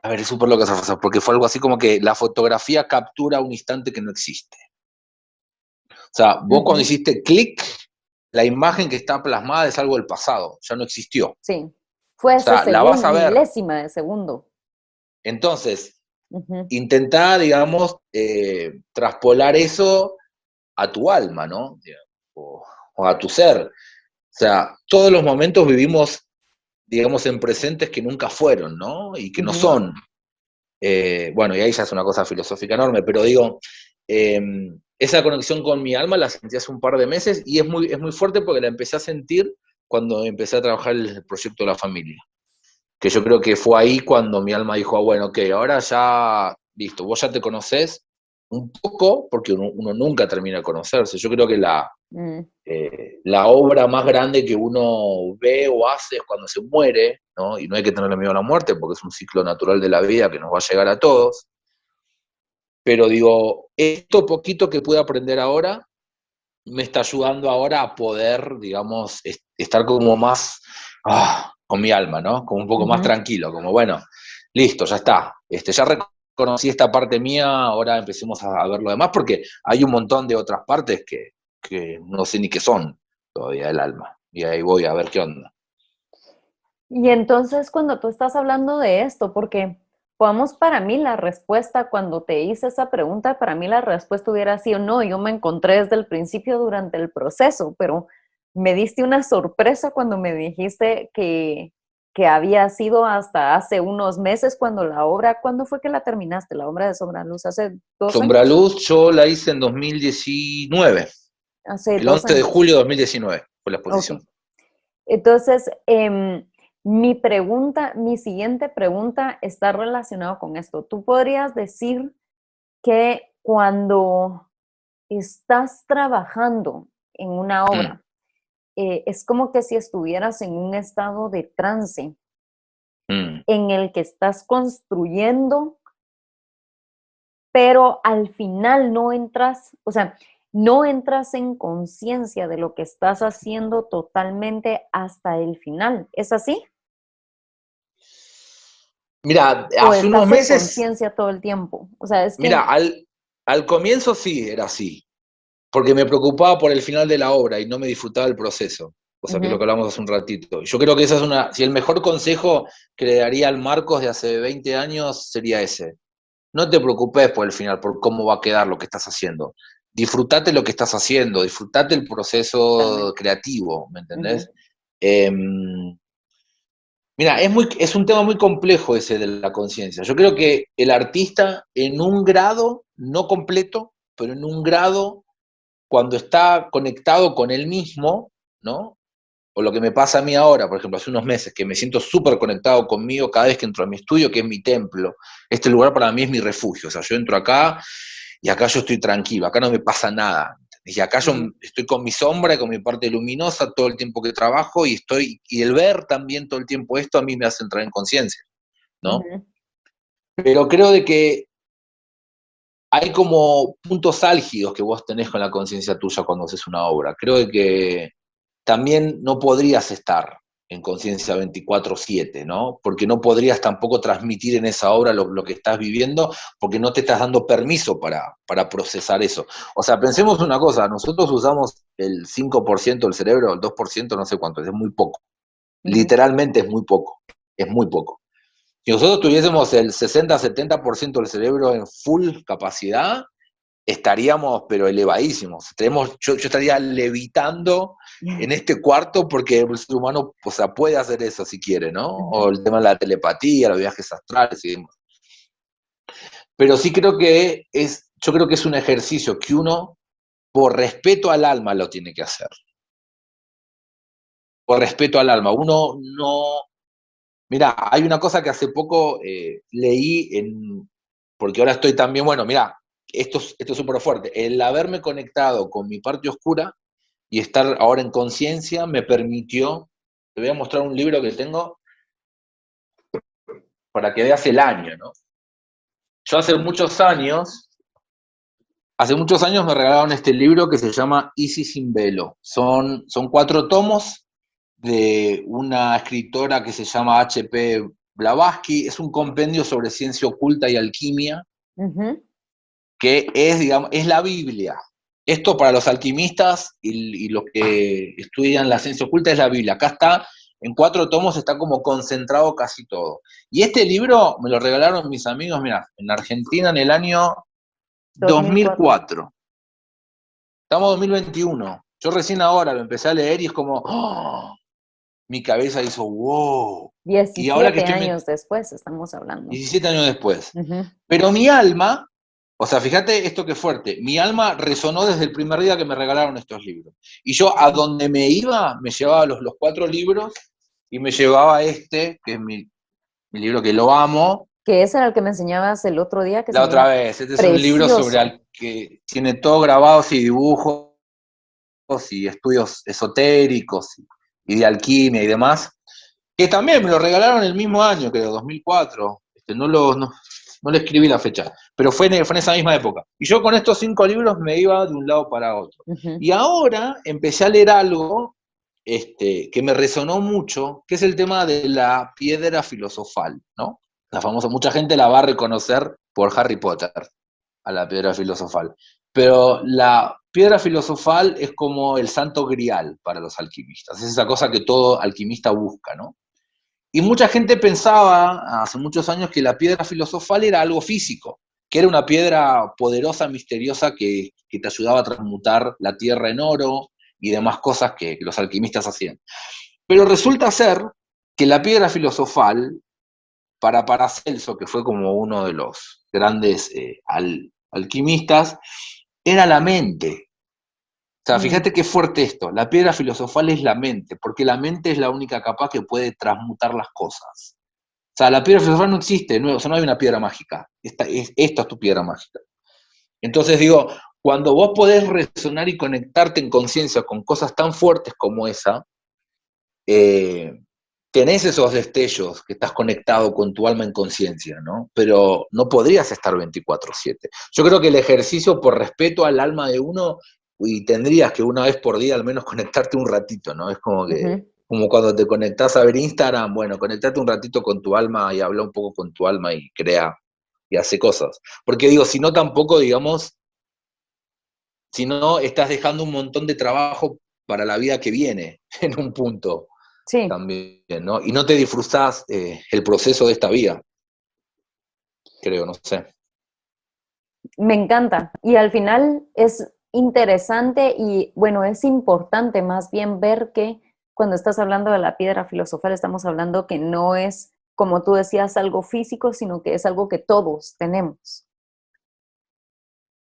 a ver, es súper loca esa frase, porque fue algo así como que la fotografía captura un instante que no existe. O sea, vos cuando Ujú. hiciste clic, la imagen que está plasmada es algo del pasado, ya no existió. O Sí, fue ese sea, la vas segundo, a ver. milésima de segundo. Entonces, Ujú, intentá, digamos, traspolar eso a tu alma, ¿no? O a tu ser. O sea, todos los momentos vivimos, digamos, en presentes que nunca fueron, ¿no? Y que no ujú. son. Bueno, y ahí ya es una cosa filosófica enorme, pero digo, eh, esa conexión con mi alma la sentí hace un par de meses y es muy fuerte porque la empecé a sentir cuando empecé a trabajar el proyecto de la familia. Que yo creo que fue ahí cuando mi alma dijo, ah, bueno, ok, ahora ya, listo, vos ya te conocés un poco, porque uno nunca termina de conocerse. Yo creo que Mm, la obra más grande que uno ve o hace es cuando se muere, ¿no? Y no hay que tenerle miedo a la muerte porque es un ciclo natural de la vida que nos va a llegar a todos. Pero digo, esto poquito que pude aprender ahora me está ayudando ahora a poder, digamos, estar como más con mi alma, ¿no? Como un poco más ujú. tranquilo, como bueno, listo, ya está. Ya reconocí esta parte mía, ahora empecemos a ver lo demás, porque hay un montón de otras partes que no sé ni qué son todavía del alma. Y ahí voy a ver qué onda. Y entonces cuando tú estás hablando de esto, porque vamos, para mí la respuesta cuando te hice esa pregunta, para mí la respuesta hubiera sido no, yo me encontré desde el principio durante el proceso, pero me diste una sorpresa cuando me dijiste que había sido hasta hace unos meses cuando la obra, ¿cuándo fue que la terminaste? La obra de Sombra Luz, ¿hace 2 años? Sombraluz yo la hice en 2019, Hace el dos 11 de años. julio de 2019 fue la Ok. exposición. Entonces, mi pregunta, mi siguiente pregunta está relacionada con esto. ¿Tú podrías decir que cuando estás trabajando en una Mm, obra, es como que si estuvieras en un estado de trance mm. en el que estás construyendo, pero al final no entras, o sea, no entras en conciencia de lo que estás haciendo totalmente hasta el final? ¿Es así? Mira, ¿O hace unos estás en meses, conciencia todo el tiempo? O sea, es mira, que... al comienzo sí era así, porque me preocupaba por el final de la obra y no me disfrutaba el proceso, o sea, que es lo Ujú, que hablamos hace un ratito. Yo creo que esa es si el mejor consejo que le daría al Marcos de hace 20 años sería ese. No te preocupes por el final, por cómo va a quedar lo que estás haciendo. Disfrutate lo que estás haciendo, disfrutate el proceso totalmente. creativo, ¿me Ujú, entendés? Eh, Mira, es un tema muy complejo ese de la conciencia. Yo creo que el artista en un grado, no completo, pero en un grado, cuando está conectado con él mismo, ¿no? O lo que me pasa a mí ahora, por ejemplo, hace unos meses, que me siento súper conectado conmigo cada vez que entro a mi estudio, que es mi templo. Este lugar para mí es mi refugio. O sea, yo entro acá y acá yo estoy tranquilo, acá no me pasa nada. Y acá yo ujú, estoy con mi sombra, con mi parte luminosa todo el tiempo que trabajo y el ver también todo el tiempo esto a mí me hace entrar en conciencia, ¿no? ujú. Pero creo de que hay como puntos álgidos que vos tenés con la conciencia tuya cuando haces una obra. Creo de que también no podrías estar en conciencia 24/7, ¿no? Porque no podrías tampoco transmitir en esa obra lo que estás viviendo, porque no te estás dando permiso para procesar eso. O sea, pensemos una cosa, nosotros usamos el 5% del cerebro, el 2%, no sé cuánto, es muy poco. Ujú, Literalmente es muy poco. Si nosotros tuviésemos el 60-70% del cerebro en full capacidad, estaríamos, pero elevadísimos. Yo estaría levitando en este cuarto porque el ser humano, o sea, puede hacer eso si quiere, ¿no? ujú. O el tema de la telepatía, los viajes astrales y demás. Pero sí creo que yo creo que es un ejercicio que uno, por respeto al alma, lo tiene que hacer. Por respeto al alma. Uno no. Mira, hay una cosa que hace poco leí porque ahora estoy también, bueno, mira, esto es súper fuerte. El haberme conectado con mi parte oscura y estar ahora en conciencia me permitió, te voy a mostrar un libro que tengo para que veas el año, ¿no? Yo hace muchos años me regalaron este libro que se llama Easy sin velo. Son 4 tomos de una escritora que se llama H.P. Blavatsky. Es un compendio sobre ciencia oculta y alquimia, Ujú. que es, digamos, es la Biblia. Esto para los alquimistas y los que estudian la ciencia oculta es la Biblia. Acá está, en 4 tomos está como concentrado casi todo. Y este libro me lo regalaron mis amigos, mira, en Argentina en el año 2004. 2004. Estamos en 2021. Yo recién ahora lo empecé a leer y es como, ¡oh! Mi cabeza hizo, wow. Y ahora que 17 estoy años después estamos hablando. 17 años después. Ujú. Pero mi alma, o sea, fíjate esto que fuerte, mi alma resonó desde el primer día que me regalaron estos libros. Y yo a donde me iba, me llevaba los 4 libros y me llevaba este, que es mi libro que lo amo. Que ese era el que me enseñabas el otro día, que se La otra mira vez, este es un libro sobre precioso. que tiene todo grabados y dibujos y estudios esotéricos y de alquimia y demás, que también me lo regalaron el mismo año, creo, 2004. No le escribí la fecha, pero fue en esa misma época. Y yo con estos 5 libros me iba de un lado para otro. Ujú. Y ahora empecé a leer algo que me resonó mucho, que es el tema de la piedra filosofal, ¿no? La famosa, mucha gente la va a reconocer por Harry Potter, a la piedra filosofal. Pero la piedra filosofal es como el santo grial para los alquimistas, es esa cosa que todo alquimista busca, ¿no? Y mucha gente pensaba hace muchos años que la piedra filosofal era algo físico, que era una piedra poderosa, misteriosa, que te ayudaba a transmutar la tierra en oro y demás cosas que los alquimistas hacían. Pero resulta ser que la piedra filosofal, para Paracelso, que fue como uno de los grandes alquimistas, era la mente. O sea, Mm. fíjate qué fuerte esto. La piedra filosofal es la mente, porque la mente es la única capaz que puede transmutar las cosas. O sea, la piedra filosofal no existe, no, o sea, no hay una piedra mágica. Esta es tu piedra mágica. Entonces digo, cuando vos podés resonar y conectarte en conciencia con cosas tan fuertes como esa, eh, tenés esos destellos que estás conectado con tu alma en conciencia, ¿no? Pero no podrías estar 24/7. Yo creo que el ejercicio por respeto al alma de uno, y tendrías que una vez por día al menos conectarte un ratito, ¿no? Es como que Ujú. Como cuando te conectás a ver Instagram, bueno, conectate un ratito con tu alma y habla un poco con tu alma y crea y hace cosas. Porque digo, si no tampoco, digamos, si no estás dejando un montón de trabajo para la vida que viene, en un punto Sí, también, ¿no? Y no te disfrutás el proceso de esta vida, creo, no sé. me encanta. Y al final es interesante y, bueno, es importante más bien ver que cuando estás hablando de la piedra filosofal, estamos hablando que no es, como tú decías, algo físico, sino que es algo que todos tenemos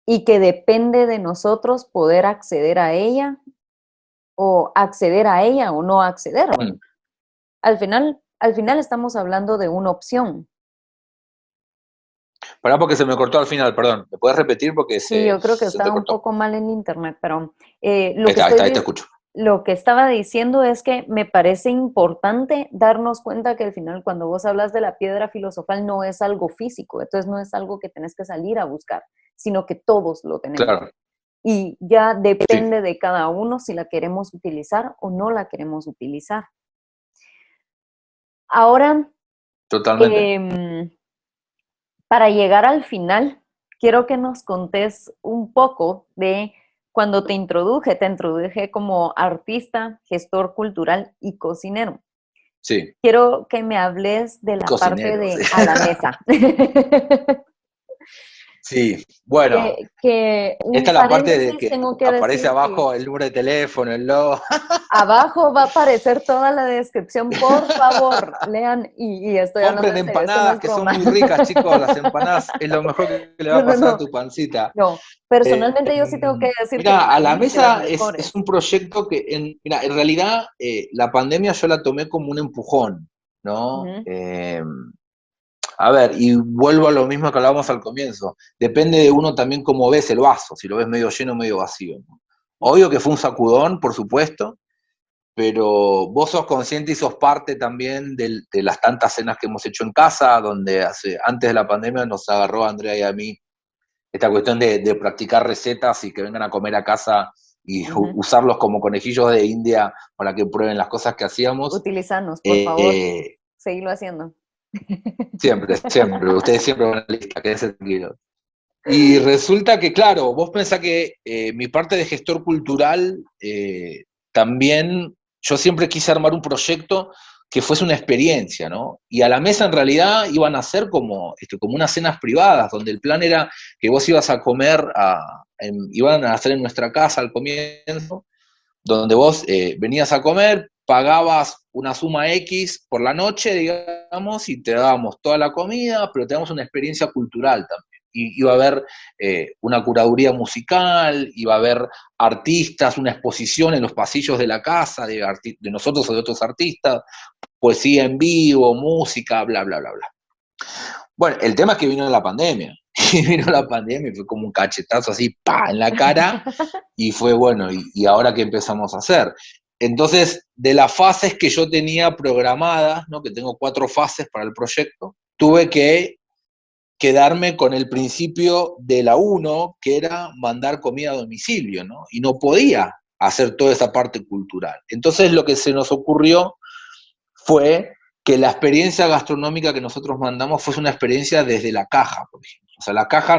y que depende de nosotros poder acceder a ella o no acceder. Mm. Al final estamos hablando de una opción. Pará porque se me cortó al final, perdón. ¿Me puedes repetir? Porque Sí, yo creo que se estaba un entrecortó. poco mal en internet, pero Ahí está, ahí está, ahí te escucho. lo que estaba diciendo es que me parece importante darnos cuenta que al final cuando vos hablas de la piedra filosofal no es algo físico, entonces no es algo que tenés que salir a buscar, sino que todos lo tenemos. Claro, Y ya sí, depende de cada uno si la queremos utilizar o no la queremos utilizar. Ahora, totalmente. em, para llegar al final, quiero que nos contés un poco de cuando te introduje como artista, gestor cultural y cocinero. Sí, Quiero que me hables de la parte cocinero, sí. de a la mesa. Sí, bueno, Que esta un es la parte de paréntesis que tengo que aparece decir que abajo el número de teléfono, el logo. abajo va a aparecer toda la descripción. Por favor, lean y estoy hablando Compren en serio, esto no empanadas es que son broma. muy ricas, chicos. Las empanadas es lo mejor que le va No, a no, pasar a no. tu pancita. No, personalmente yo sí tengo que decir que Mira, para a la mí es de las mesa es mejores. un proyecto que, mira, en realidad la pandemia yo la tomé como un empujón, ¿no? Ujú, A ver, y vuelvo a lo mismo que hablábamos al comienzo. Depende de uno también cómo ves el vaso, si lo ves medio lleno o medio vacío, ¿no? Obvio que fue un sacudón, por supuesto, pero vos sos consciente y sos parte también de las tantas cenas que hemos hecho en casa, donde antes de la pandemia nos agarró a Andrea y a mí esta cuestión de practicar recetas y que vengan a comer a casa y ujú. usarlos como conejillos de India para que prueben las cosas que hacíamos. Utilizanos, por favor. Eh, Seguirlo haciendo. Siempre, siempre, ustedes siempre van a la lista, quédense tranquilos. Y resulta que, claro, vos pensás que mi parte de gestor cultural también, yo siempre quise armar un proyecto que fuese una experiencia, ¿no? Y a la mesa en realidad iban a ser como unas cenas privadas, donde el plan era que vos ibas a comer, iban a hacer en nuestra casa al comienzo, donde vos venías a comer, pagabas una suma X por la noche, digamos, y te dábamos toda la comida, pero te damos una experiencia cultural también. Y iba a haber una curaduría musical, iba a haber artistas, una exposición en los pasillos de la casa de nosotros o de otros artistas, poesía en vivo, música, bla, bla, bla, bla. Bueno, el tema es que vino la pandemia. Y vino la pandemia y fue como un cachetazo así, pa, en la cara, y fue bueno, y ahora qué empezamos a hacer. Entonces, de las fases que yo tenía programadas, ¿no? Que tengo 4 fases para el proyecto, tuve que quedarme con el principio de la uno, que era mandar comida a domicilio, ¿no? Y no podía hacer toda esa parte cultural. Entonces, lo que se nos ocurrió fue que la experiencia gastronómica que nosotros mandamos fuese una experiencia desde la caja, por ejemplo. O sea, la caja,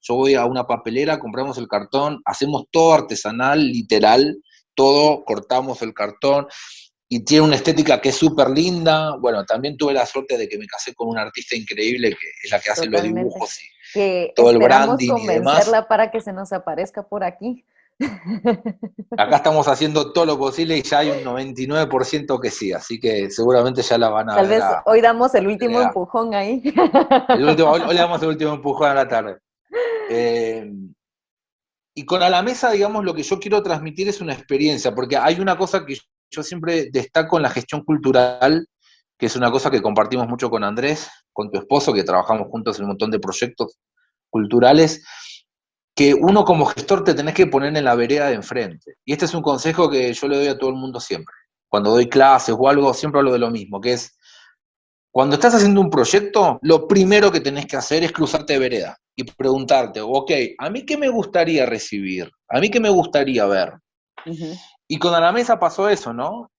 yo voy a una papelera, compramos el cartón, hacemos todo artesanal, literal, todo, cortamos el cartón, y tiene una estética que es súper linda. Bueno, también tuve la suerte de que me casé con una artista increíble que es la que hace los Totalmente. dibujos y Que todo el esperamos branding y demás. convencerla para que se nos aparezca por aquí. Acá estamos haciendo todo lo posible y ya hay un 99% que sí, así que seguramente ya la van a Tal ver vez a hoy damos el último Andrea. empujón ahí. Hoy le damos el último empujón a la tarde. Eh, y con a la mesa, digamos, lo que yo quiero transmitir es una experiencia, porque hay una cosa que yo siempre destaco en la gestión cultural, que es una cosa que compartimos mucho con Andrés, con tu esposo, que trabajamos juntos en un montón de proyectos culturales, que uno como gestor te tenés que poner en la vereda de enfrente. Y este es un consejo que yo le doy a todo el mundo siempre. Cuando doy clases o algo, siempre hablo de lo mismo, que es, cuando estás haciendo un proyecto, lo primero que tenés que hacer es cruzarte de vereda y preguntarte, ok, ¿a mí qué me gustaría recibir? ¿A mí qué me gustaría ver? Ujú. Y con A la Mesa pasó eso, ¿no?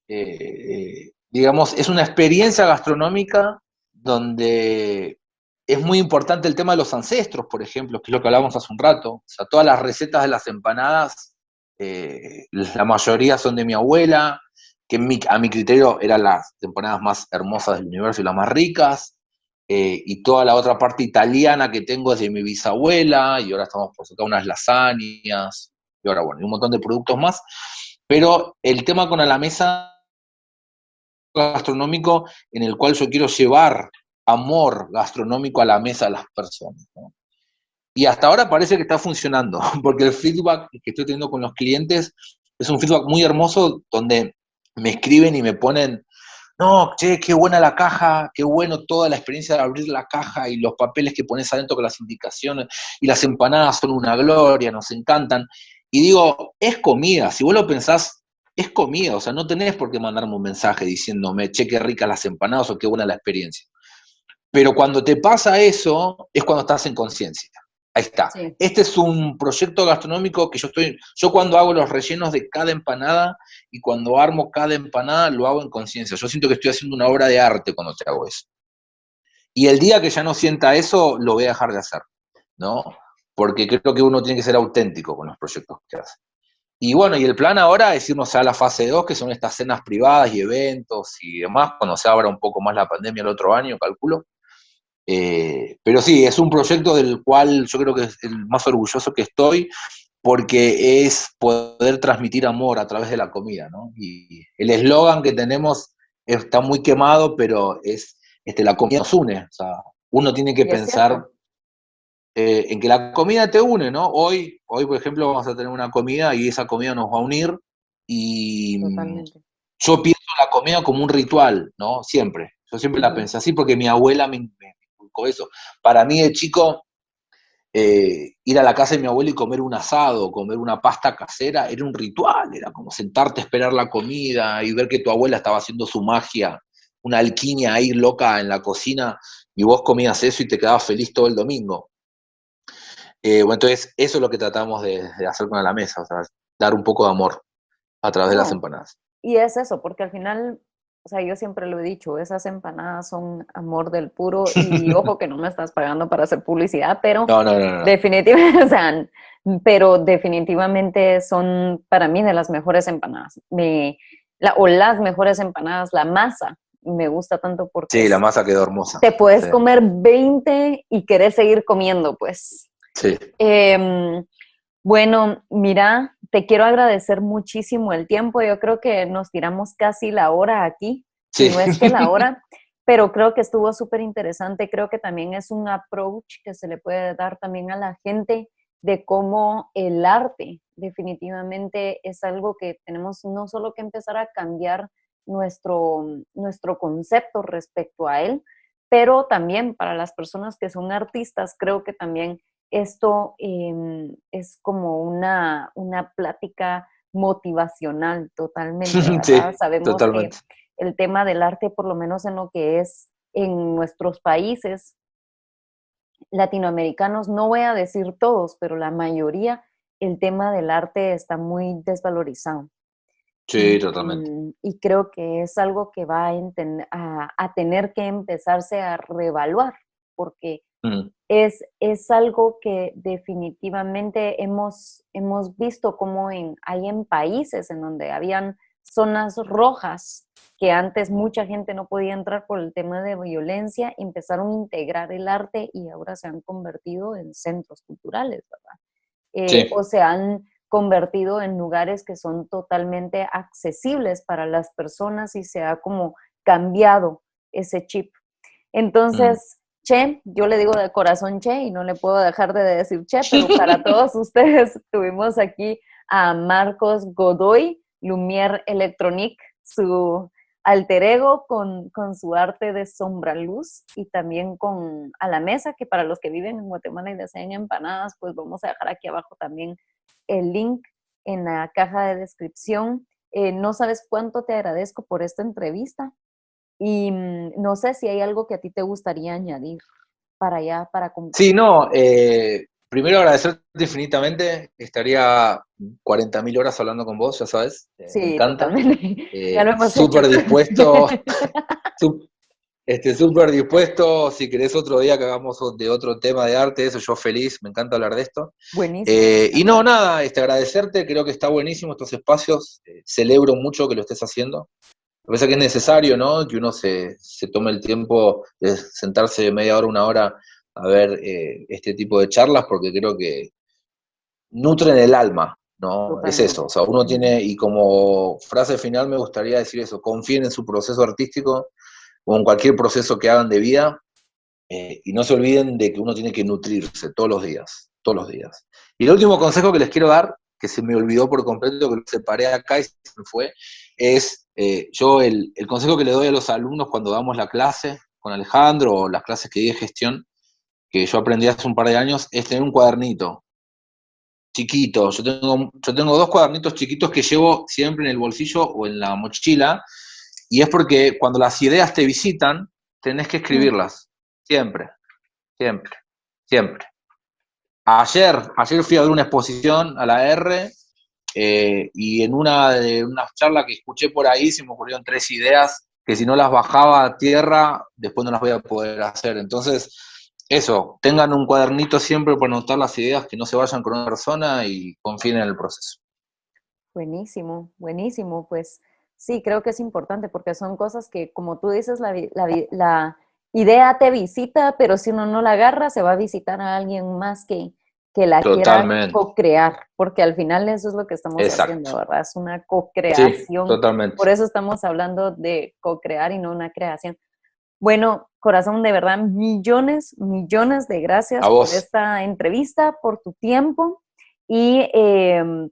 Digamos, es una experiencia gastronómica donde es muy importante el tema de los ancestros, por ejemplo, que es lo que hablábamos hace un rato. O sea, todas las recetas de las empanadas, la mayoría son de mi abuela, que a mi criterio eran las empanadas más hermosas del universo y las más ricas. Y toda la otra parte italiana que tengo es de mi bisabuela, y ahora estamos por sacar unas lasañas, y ahora, bueno, y un montón de productos más. Pero el tema con A la Mesa gastronómico en el cual yo quiero llevar amor gastronómico a la mesa de las personas, ¿no? Y hasta ahora parece que está funcionando, porque el feedback que estoy teniendo con los clientes es un feedback muy hermoso donde me escriben y me ponen, no, che, qué buena la caja, qué bueno toda la experiencia de abrir la caja y los papeles que pones adentro con las indicaciones, y las empanadas son una gloria, nos encantan. Y digo, es comida, si vos lo pensás, es comida, o sea, no tenés por qué mandarme un mensaje diciéndome, che, qué ricas las empanadas o qué buena la experiencia. Pero cuando te pasa eso, es cuando estás en conciencia. Ahí está. Sí. Este es un proyecto gastronómico que yo cuando hago los rellenos de cada empanada y cuando armo cada empanada, lo hago en conciencia. Yo siento que estoy haciendo una obra de arte cuando te hago eso. Y el día que ya no sienta eso, lo voy a dejar de hacer, ¿no? Porque creo que uno tiene que ser auténtico con los proyectos que hace. Y bueno, y el plan ahora es irnos a la fase 2, que son estas cenas privadas y eventos y demás, cuando se abra un poco más la pandemia el otro año, calculo. Pero sí, es un proyecto del cual yo creo que es el más orgulloso que estoy, porque es poder transmitir amor a través de la comida, ¿no? Y el eslogan que tenemos está muy quemado, pero es la comida nos une. O sea, uno tiene que Y es pensar cierto, en que la comida te une, ¿no? Hoy, por ejemplo, vamos a tener una comida y esa comida nos va a unir. Y totalmente. yo pienso la comida como un ritual, ¿no? Siempre. Yo siempre la Ujú. pensé así porque mi abuela me inculcó eso. Para mí de chico, ir a la casa de mi abuela y comer un asado, comer una pasta casera, era un ritual, era como sentarte a esperar la comida y ver que tu abuela estaba haciendo su magia, una alquimia ahí loca en la cocina, y vos comías eso y te quedabas feliz todo el domingo. Bueno, entonces eso es lo que tratamos de hacer con la mesa, o sea, dar un poco de amor a través de las No, empanadas. y es eso, porque al final, o sea, yo siempre lo he dicho, esas empanadas son amor del puro y ojo que no me estás pagando para hacer publicidad, pero No, no, no, no. definitivamente, o sea, pero definitivamente son para mí de las mejores empanadas. O las mejores empanadas, la masa me gusta tanto porque Sí, la masa quedó hermosa. te Sí, puedes comer 20 y querés seguir comiendo, pues. sí, Em, bueno, mira, te quiero agradecer muchísimo el tiempo. Yo creo que nos tiramos casi la hora aquí, si sí. no es que la hora, pero creo que estuvo súper interesante. Creo que también es un approach que se le puede dar también a la gente de cómo el arte definitivamente es algo que tenemos no solo que empezar a cambiar nuestro concepto respecto a él, pero también para las personas que son artistas, creo que también esto es como una plática motivacional totalmente, ¿verdad? Sí, Sabemos que totalmente. el tema del arte, por lo menos en lo que es en nuestros países latinoamericanos, no voy a decir todos, pero la mayoría, el tema del arte está muy desvalorizado. Sí, totalmente. Y creo que es algo que va a tener que empezarse a reevaluar, porque Mm. es algo que definitivamente hemos visto como hay en países en donde habían zonas rojas que antes mucha gente no podía entrar por el tema de violencia, empezaron a integrar el arte y ahora se han convertido en centros culturales, ¿verdad? O Sí. se han convertido en lugares que son totalmente accesibles para las personas y se ha como cambiado ese chip. Mm. Entonces, Che, yo le digo de corazón Che y no le puedo dejar de decir Che, pero para todos ustedes tuvimos aquí a Marcos Godoy, Lumière Electronique, su alter ego con su arte de sombra luz y también con a la mesa, que para los que viven en Guatemala y desean empanadas, pues vamos a dejar aquí abajo también el link en la caja de descripción. No sabes cuánto te agradezco por esta entrevista. Y no sé si hay algo que a ti te gustaría añadir para allá, para Sí, no, primero agradecerte infinitamente, estaría 40.000 horas hablando con vos, ya sabes, me Sí, encanta. totalmente. Ya lo hemos hecho. Súper dispuesto, sú- súper dispuesto, si querés otro día que hagamos de otro tema de arte, eso yo feliz, me encanta hablar de esto. Buenísimo. Y no, nada, agradecerte, creo que está buenísimo estos espacios, celebro mucho que lo estés haciendo. Me parece que es necesario, ¿no? Que uno se tome el tiempo de sentarse media hora, una hora a ver este tipo de charlas, porque creo que nutren el alma, ¿no? Es eso, o Totalmente. sea, uno tiene, y como frase final me gustaría decir eso, confíen en su proceso artístico o en cualquier proceso que hagan de vida, y no se olviden de que uno tiene que nutrirse todos los días, todos los días. Y el último consejo que les quiero dar, que se me olvidó por completo, que lo separé acá y se me fue, es yo el consejo que le doy a los alumnos cuando damos la clase con Alejandro o las clases que di de gestión, que yo aprendí hace un par de años, es tener un cuadernito chiquito. Yo tengo dos cuadernitos chiquitos que llevo siempre en el bolsillo o en la mochila, y es porque cuando las ideas te visitan, tenés que Mm. escribirlas, siempre, siempre, siempre. Ayer fui a ver una exposición a la R, y en una charla que escuché por ahí se me ocurrieron tres ideas que si no las bajaba a tierra, después no las voy a poder hacer. Entonces, eso, tengan un cuadernito siempre para anotar las ideas, que no se vayan con una persona y confíen en el proceso. Buenísimo, buenísimo. Pues sí, creo que es importante porque son cosas que, como tú dices, la idea te visita, pero si uno no la agarra, se va a visitar a alguien más que la quiera Totalmente, co-crear, porque al final eso es lo que estamos haciendo, exacto. ¿verdad? Es una Sí, co-creación. totalmente. Por eso estamos hablando de co-crear y no una creación. Bueno, corazón, de verdad, millones, millones de A gracias por vos, esta entrevista, por tu tiempo. Y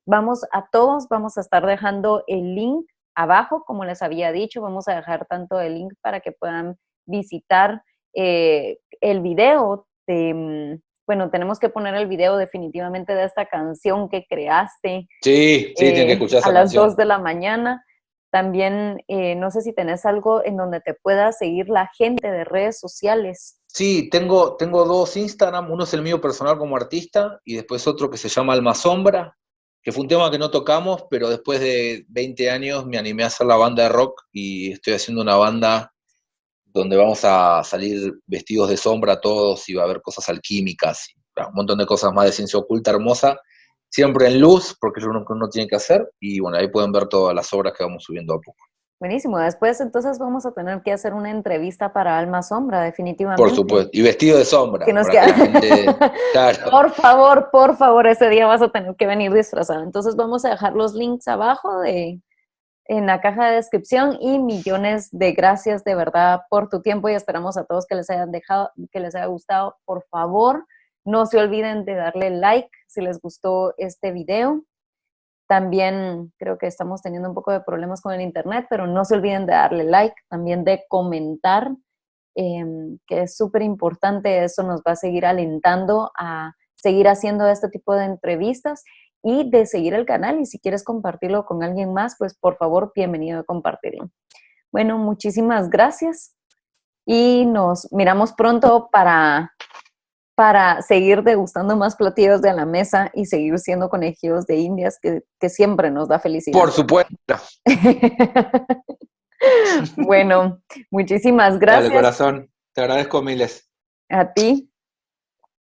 vamos a todos, vamos a estar dejando el link abajo, como les había dicho, vamos a dejar tanto el link para que puedan visitar el video bueno, tenemos que poner el video definitivamente de esta canción que creaste sí, sí, tienen que escuchar a esa las 2 canción. de la mañana. También, no sé si tenés algo en donde te pueda seguir la gente de redes sociales. Sí, tengo dos Instagram, uno es el mío personal como artista y después otro que se llama Alma Sombra, que fue un tema que no tocamos, pero después de 20 años me animé a hacer la banda de rock y estoy haciendo una banda donde vamos a salir vestidos de sombra todos y va a haber cosas alquímicas, y, bueno, un montón de cosas más de ciencia oculta hermosa, siempre en luz, porque es lo que uno tiene que hacer, y bueno, ahí pueden ver todas las obras que vamos subiendo a poco. Buenísimo. Después entonces vamos a tener que hacer una entrevista para Alma Sombra, Por definitivamente. supuesto, y vestido de Que sombra, nos para que queda. la gente, claro, Por favor, ese día vas a tener que venir disfrazado. Entonces vamos a dejar los links abajo en la caja de descripción y millones de gracias de verdad por tu tiempo y esperamos a todos que les hayan dejado, que les haya gustado. Por favor, no se olviden de darle like si les gustó este video. También creo que estamos teniendo un poco de problemas con el internet, pero no se olviden de darle like, también de comentar, que es súper importante. Eso nos va a seguir alentando a seguir haciendo este tipo de entrevistas y de seguir el canal. Y si quieres compartirlo con alguien más, pues por favor, bienvenido a compartirlo. Bueno, muchísimas gracias y nos miramos pronto para seguir degustando más platillos de la mesa y seguir siendo conejillos de indias, que siempre nos da felicidad. por supuesto. Bueno, muchísimas Dale, gracias corazón, te agradezco miles. a ti.